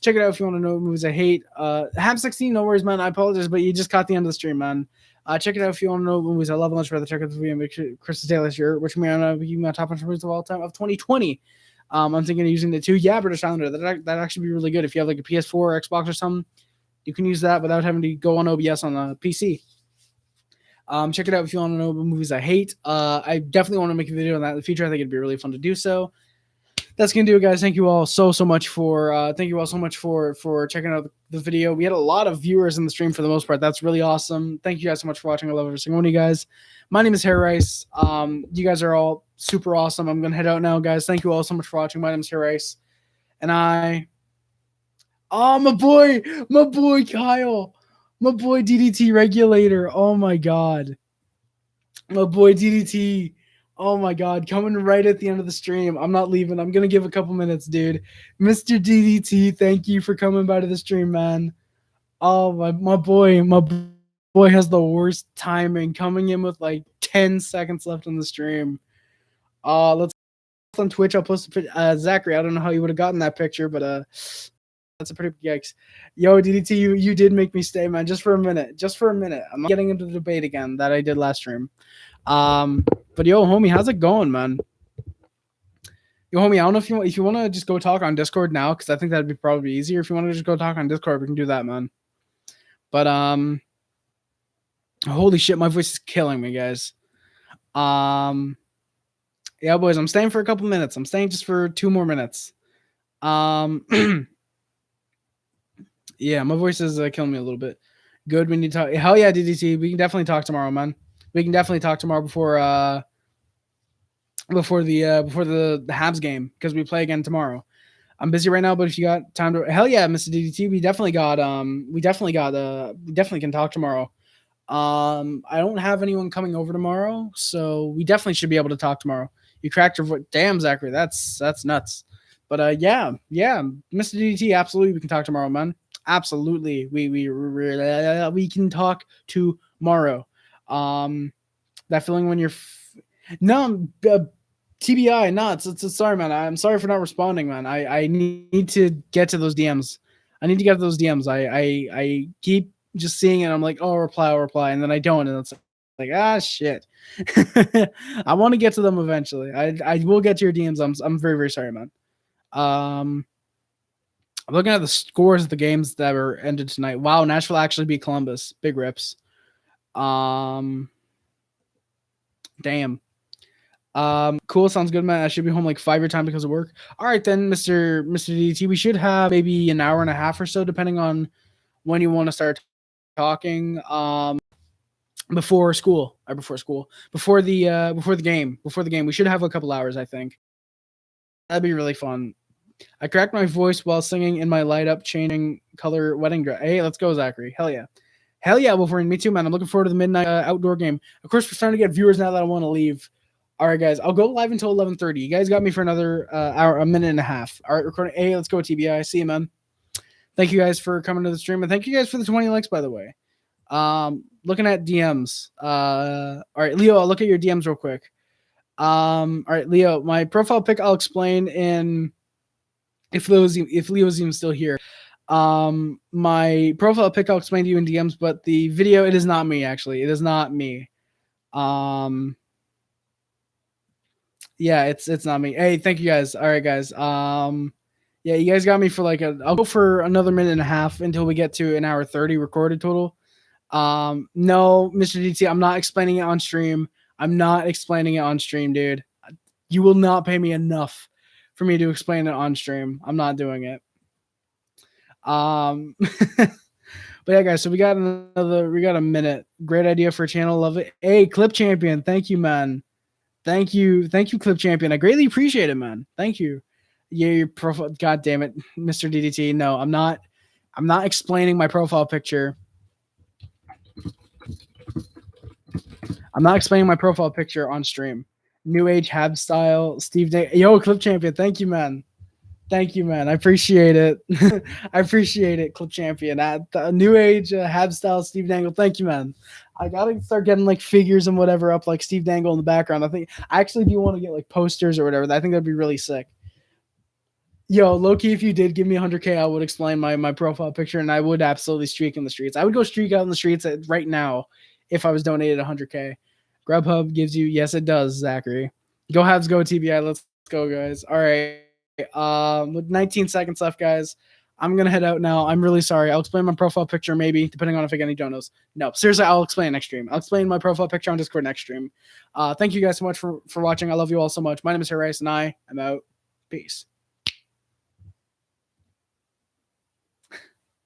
S1: Check it out if you want to know what movies I hate. Ham 16, no worries, man. I apologize, but you just caught the end of the stream, man. Check it out if you want to know what movies I love. Much rather check out the video and make sure Chris Taylor's here, which may not be my top 100 movies of all time of 2020. I'm thinking of using it too. Yeah, British Islander. That'd actually be really good if you have like a PS4 or Xbox or something. You can use that without having to go on OBS on a PC. Check it out if you want to know what movies I hate. I definitely want to make a video on that in the future. I think it'd be really fun to do so. That's gonna do it, guys. Thank you all so much for checking out the video. We had a lot of viewers in the stream for the most part. That's really awesome. Thank you guys so much for watching. I love every single one of you guys. My name is Harry Rice. You guys are all super awesome. I'm gonna head out now, guys. Thank you all so much for watching. My name is Harry Rice, and my boy Kyle, my boy DDT Regulator. Oh my god, my boy DDT. Oh my god, coming right at the end of the stream. I'm not leaving. I'm going to give a couple minutes, dude. Mr. DDT, thank you for coming by to the stream, man. Oh, my boy has the worst timing, coming in with like 10 seconds left on the stream. Let's on Twitch. I'll post a picture. Zachary, I don't know how you would have gotten that picture, but that's a pretty yikes. Yo, DDT, you did make me stay, man, just for a minute. I'm not getting into the debate again that I did last stream. But yo, homie, how's it going, man? Yo, homie, I don't know if you want to just go talk on Discord now, because I think that'd be probably easier. If you want to just go talk on Discord, we can do that, man. But holy shit, my voice is killing me, guys. Yeah, boys, I'm staying for a couple minutes. I'm staying just for 2 more minutes. Yeah, my voice is killing me a little bit. Good, we need to talk. Hell yeah, DDT, we can definitely talk tomorrow, man. We can definitely talk tomorrow before the Habs game, because we play again tomorrow. I'm busy right now, but if you got time to, hell yeah, Mr. DDT, we definitely can talk tomorrow. I don't have anyone coming over tomorrow, so we definitely should be able to talk tomorrow. You cracked your voice. Damn, Zachary, that's nuts. But yeah, Mr. DDT, absolutely, we can talk tomorrow, man. Absolutely, we can talk tomorrow. That feeling when you're TBI, no, it's sorry, man. I'm sorry for not responding, man. I need to get to those DMs. I keep just seeing it. I'm like, oh, I'll reply, and then I don't, and it's like, shit. I want to get to them eventually. I will get to your DMs. I'm very, very sorry, man. I'm looking at the scores of the games that were ended tonight. Wow, Nashville actually beat Columbus. Big rips. Damn. Cool. Sounds good, man. I should be home like 5 your time because of work. All right, then, Mr. DT. We should have maybe an hour and a half or so, depending on when you want to start talking. Before the game. We should have a couple hours, I think. That'd be really fun. I cracked my voice while singing in my light up changing color wedding dress. Hey, let's go, Zachary. Hell yeah, Wolverine. Me too, man. I'm looking forward to the midnight outdoor game. Of course, we're starting to get viewers now that I want to leave. All right, guys. I'll go live until 11:30. You guys got me for another hour, a minute and a half. All right, recording. Hey, let's go, TBI. See you, man. Thank you guys for coming to the stream, and thank you guys for the 20 likes, by the way. Looking at DMs. All right, Leo, I'll look at your DMs real quick. All right, Leo, my profile pic I'll explain in if Leo's even still here. My profile pic I'll explain to you in DMs, but the video, it is not me, actually. It is not me. Yeah, it's not me. Hey, thank you guys. All right, guys. Yeah, you guys got me for like I'll go for another minute and a half until we get to an hour 30 recorded total. No, Mr. DT, I'm not explaining it on stream. Dude. You will not pay me enough for me to explain it on stream. I'm not doing it. But yeah, guys, so we got a minute. Great idea for a channel. Love it. Hey, Clip Champion. Thank you, man. Thank you, Clip Champion. I greatly appreciate it, man. Thank you. Yeah, your profile. God damn it, Mr. DDT. No, I'm not explaining my profile picture. I'm not explaining my profile picture on stream. New Age Habs style, Steve Dangle. Yo, Clip Champion. Thank you, man. I appreciate it. I appreciate it, Clip Champion. At the New Age Habs style, Steve Dangle. Thank you, man. I gotta start getting like figures and whatever up, like Steve Dangle in the background. I actually do want to get like posters or whatever. I think that'd be really sick. Yo, low-key, if you did give me 100K, I would explain my profile picture, and I would absolutely streak in the streets. I would go streak out in the streets right now if I was donated 100K. Grubhub gives you, yes, it does, Zachary. Go Habs, go TBI. Let's go, guys. All right. With 19 seconds left, guys, I'm going to head out now. I'm really sorry. I'll explain my profile picture maybe, depending on if I get any donos. No, seriously, I'll explain next stream. I'll explain my profile picture on Discord next stream. Thank you guys so much for watching. I love you all so much. My name is Harris, and I am out. Peace.